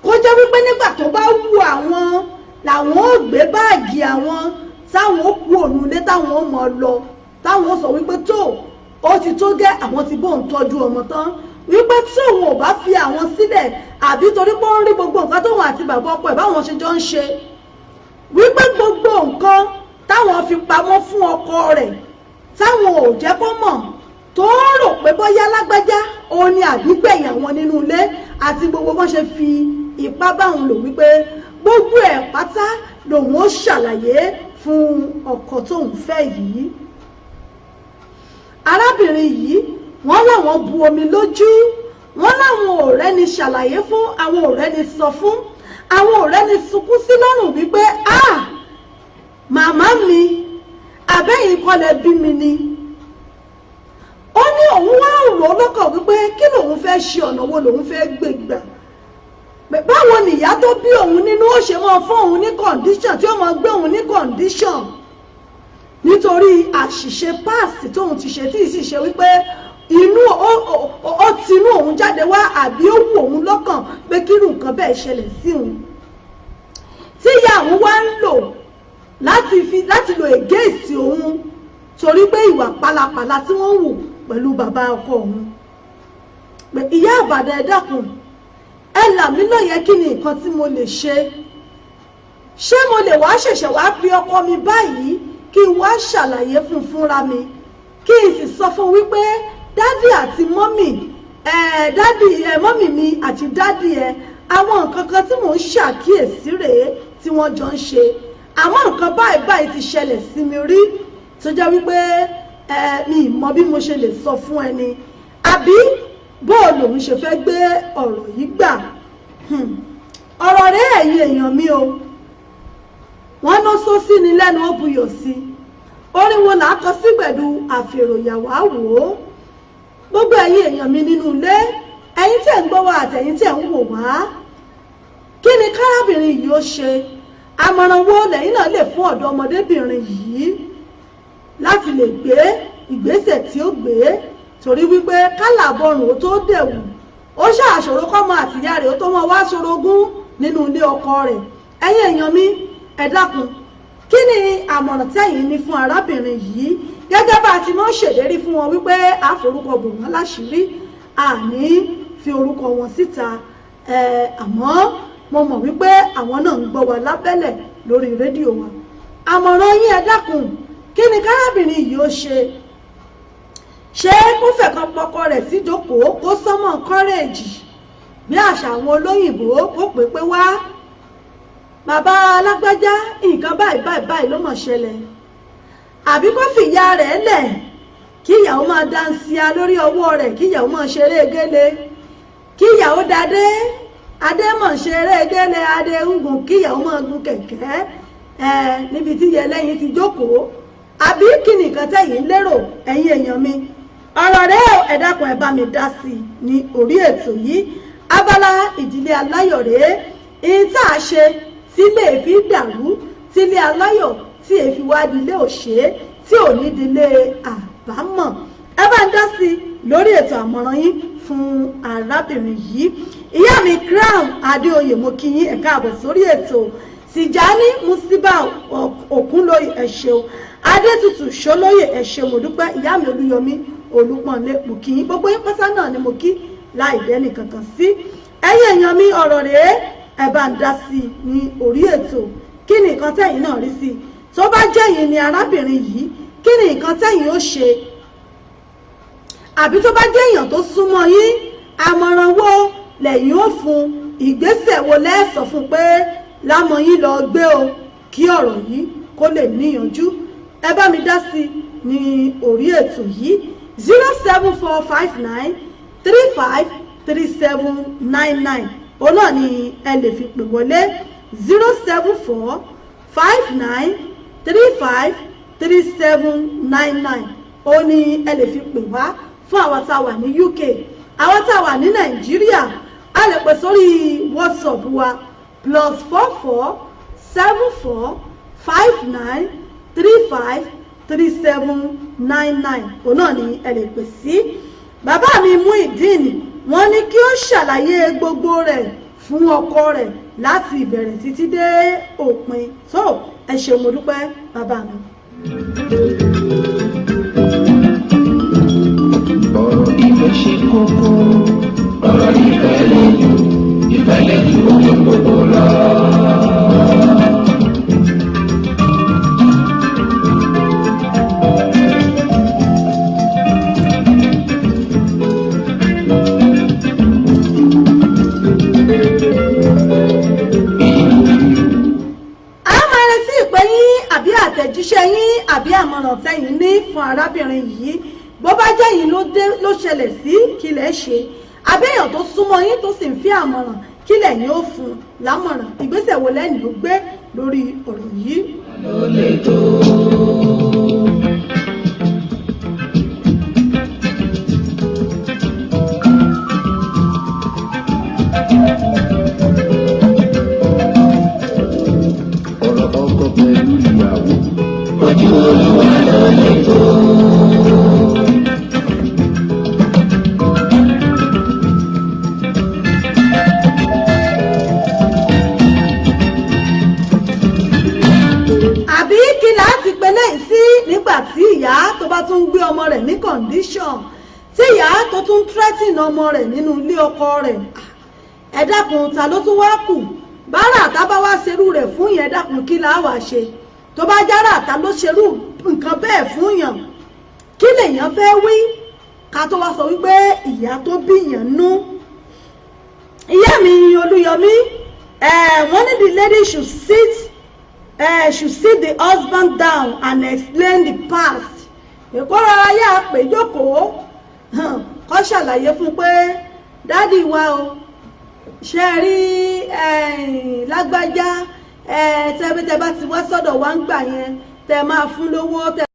kó jẹ́ wípé nígbà tó bá wù àwọn làwọn ò gbé báàgì àwọn táwọn ó kú òun ilé táwọn ó mọ̀ lọ táwọn ó sọ wípé tó ó ti tó gẹ́ àwọn ti bóun tọ́jú ọmọ tán wípé tí òun ò bá fi àwọn sílẹ̀ àbí torí pé ó ń rí gbogbo nǹkan tóun àti bàbá ọkọ ẹ̀ báwọn ṣe jọ ń ṣe wípé gbogbo nǹkan táwọn fi pamọ́ fún ọkọ rẹ̀ táwọn ò jẹ́ kó mọ̀ tó rò pé bóyá lágbájá òun ni àbígbẹ̀yìn àwọn nínú ilé àti gbogbo wọn ṣe fi ipá báwọn lò wípé gbogbo ẹ̀ pátá lòun ó ṣàlàyé fún ọkọ tóun fẹ́ yìí. arábìnrin yìí wọ́n láwọn bu omi lójú, wọ́n láwọn ò rẹ́ni ṣàlàyé fún, àwọn ò rẹ́ni sọ fún, àwọn ò rẹ́ni sunkún sí lọ́rùn wípé màmá mi àbẹ́yìn kọ́lẹ̀ bí mi ni. ó ní òun wá rò lọ́kàn wípé kí lòun fẹ́ ṣe, ọ̀nà wo lòun fẹ́ gbé gbà, báwo nìyá tó bí òun nínú ó ṣe máa fún òun ní condition tí ó máa gbé òun ní condition nítorí àṣìṣe páàsì tóun ti ṣe tí ì sì ṣe wípé inú ó tinú òun jáde wá àbí ó wù òun lọ́kàn pé kírù nǹkan bẹ́ẹ̀ ṣẹlẹ̀ sí òun tí ìyá òun wá ń lò láti lo ègéèsì òun torí pé ìwà pálapàla tí wọ́n wù pẹ̀lú bàbá ọkọ òun. pé ìyá àbàdàn ẹ dákun ẹ là mí lóye kí ni nǹkan tí mo lè ṣe mo lè wá ṣẹ̀ṣẹ̀ wá fi ọkọ mi báyìí kí n wá ṣàlàyé fúnra mi kí n sì sọ fún wípé dádì àti mọ́mì mọ́mì mi àti dádì ẹ àwọn nǹkan kan tí mò ń ṣàkíyèsí rèé tí wọ́n jọ ń ṣe, àwọn nǹkan báyìí ti ṣẹlẹ̀ sí mi rí tó jẹ́ wípé mi mọ bí mo ṣe lè sọ fún ẹni àbí bóòlù òun ṣe fẹ́ gbé ọ̀rọ̀ yìí gbà. ọ̀rọ̀ rẹ̀ ẹ̀yin èèyàn mi o, wọ́n ná só sí ni lẹ́nu ó buyọ̀ sí, orin wo là á kọ sí gbẹ̀du àfèròyàwó àwò. gbogbo ẹ̀yin èèyàn mi nínú ilé, ẹ̀yin tẹ̀ ń gbọ́ wá àtẹ̀yin tẹ̀ ń wò wá, kí ni kárábìnrin yìí ó ṣe? àmọ̀ràn wo lẹ́yìn náà lè fún ọ̀dọ́mọdébìnrin yìí láti lè gbé ìgbésẹ̀ tí ó gbé? torí wípé kálàbọrùn ó tó dẹ̀wù, ó ṣàṣòro kọ́mọ àtìyá rẹ̀ ó tó mọ wá ṣorogún nínú ilé ọkọ rẹ̀. ẹ̀yin èèyàn mi ẹ dákun, kí ni àmọ̀ràn tẹ́yin ní fún arábìnrin yìí? gẹ́gẹ́ bá a ti mọ́ ṣèlérí fún wọn wípé a forúkọ bò wọ́n láṣìírí, àní fi orúkọ wọn síta, àmọ́ mo mọ̀ wípé àwọn náà ń gbọ́ wa lábẹ́lẹ̀ lórí rédíò wa. àmọ̀ràn yín ẹ dákun, kí ni kárábìnrin yìí ó ṣe? ṣé kó fẹ̀kan pọkọ rẹ̀ síjókòó kó sọ́mọ̀ kọ́rẹ́ẹ̀jì bí àṣà àwọn olóyìnbó kó pè pé wá bàbá alágbájá nǹkan báyìí ló mọ̀ ṣẹlẹ̀, àbí kó fìyà rẹ̀ lẹ̀ kí ìyàwó máa dáńsíá lórí ọwọ́ rẹ̀, kí ìyàwó máa ṣeré gélé, kí ìyàwó adé mọ̀ ṣeré gélé, adé ń gùn, kí ìyàwó máa gun kẹ̀kẹ́ níbi tí yẹlẹ́yìn ti jókòó, àbí kí nìkan tẹ̀yìn lérò? ẹ̀yin èèyàn mi, ọ̀rọ̀ rẹ̀ ẹ dákun ẹ bá mi dá sí i ní orí ètò yìí. abala ìdílé aláyọ̀ rèé, èyí tá a ṣe tílé èéfì dàrú, tílé aláyọ̀ tí èéfì wá dilé òṣè tí ò ní dilé àbámọ̀. ẹ bá ń dá sí i lórí ètò àmọ̀ràn yín fún arábìnrin yìí. ìyá mi Crown Adéoyè mo kí yín ẹ káàbọ̀ sórí ètò. Tìjání Musiba Òkúnlóyè ẹ ṣeun, Adétutù Ṣólóyè ẹ ṣeun, mo dúpẹ́. ìyá mi Olúyọmí Olúpọ̀nlé mo kí yín, gbogbo yín pátá náà ni mo kí láì dẹ́nì kankan sí. ẹ̀yin èèyàn mi, ọ̀rọ̀ rèé ẹ bá ń dá sí i ní orí ètò. kí ni nǹkan tẹ̀yin náà rí sí i? tó bá jẹ́yìn ni arábìnrin yìí, kí ni nǹkan tẹ̀yin ó ṣe? àbí tó bá jẹ́ èèyàn tó súnmọ́ yín, àmọ̀ràn wo lẹ́yìn ó fún? ìgbésẹ̀ wo lẹ́ẹ̀sọ̀ fún pé lámọ̀ yín lọ gbé o kí ọ̀rọ̀ yìí kó lè níyanjú? ẹ bá mi dá sí i ní orí ètò yìí. 07459353799 òun náà ni ẹ lè fi pè wọlé. 07459353799 òun ni ẹ lè fi pè wá fún àwọn tá a wà ní UK. àwọn tá a wà ní Nàìjíríà a lè pè sórí WhatsApp wa +447459353799 òun náà ni ẹ lè pè sí. bàbá mi Muyideen wọ́n ní kí ó ṣàlàyé gbogbo rẹ̀ fún ọkọ rẹ̀ láti ìbẹ̀rẹ̀ títí dé òpin. so ẹ ṣé mo dúpẹ́ bàbá mi. ọ̀rọ̀ ìfẹ́ ṣe kókó, ọ̀rọ̀ ìfẹ́ lẹ́yìn ojú gbogbo lọ. àtẹ̀jíṣẹ́ yín àbí àmọ̀ràn tẹ́yìn ní fún arábìnrin yìí bó bá jẹ́ yín ló ṣẹlẹ̀ sí kí lẹ̀ ṣe àbẹ́yàn tó súnmọ́ yín tó sì ń fi àmọ̀ràn kí lẹ̀yin ó fún lámọ̀ràn ìgbésẹ̀ wo lẹ́yìn ló gbé lórí ọ̀rọ̀ yìí. ọ̀rọ̀ ọkọ pẹ̀lú ìyàwó ojú olúwa ló lè tó. àbí kí láti pẹ̀lẹ́ sí nígbà tí ìyá tó bá tún gbé ọmọ rẹ̀ ní condition tí ìyá tó tún threaten ọmọ rẹ̀ nínú ilé ọkọ rẹ̀ ẹ dákun ta ló tún wá kù bára àtà bá wá ṣerú rẹ̀ fún yẹn dákun kí là á wá ṣe tó bá jára àtà ló ṣerú nǹkan bẹ́ẹ̀ fún yàn kí lèèyàn fẹ́ wí ká tó wá sọ wípé ìyá tó bíyàn nú. ìyá mi Olúyọmí wọ́n ní the lady should sit the husband down and explain the past. èkó rárá yá pé jókòó kó ṣàlàyé fún pé dádì wa o ṣe rí lágbájá tẹ́ bá ti wá sọ́dọ̀ wa ń gbà yẹn tẹ́ máa fún lówó tẹ́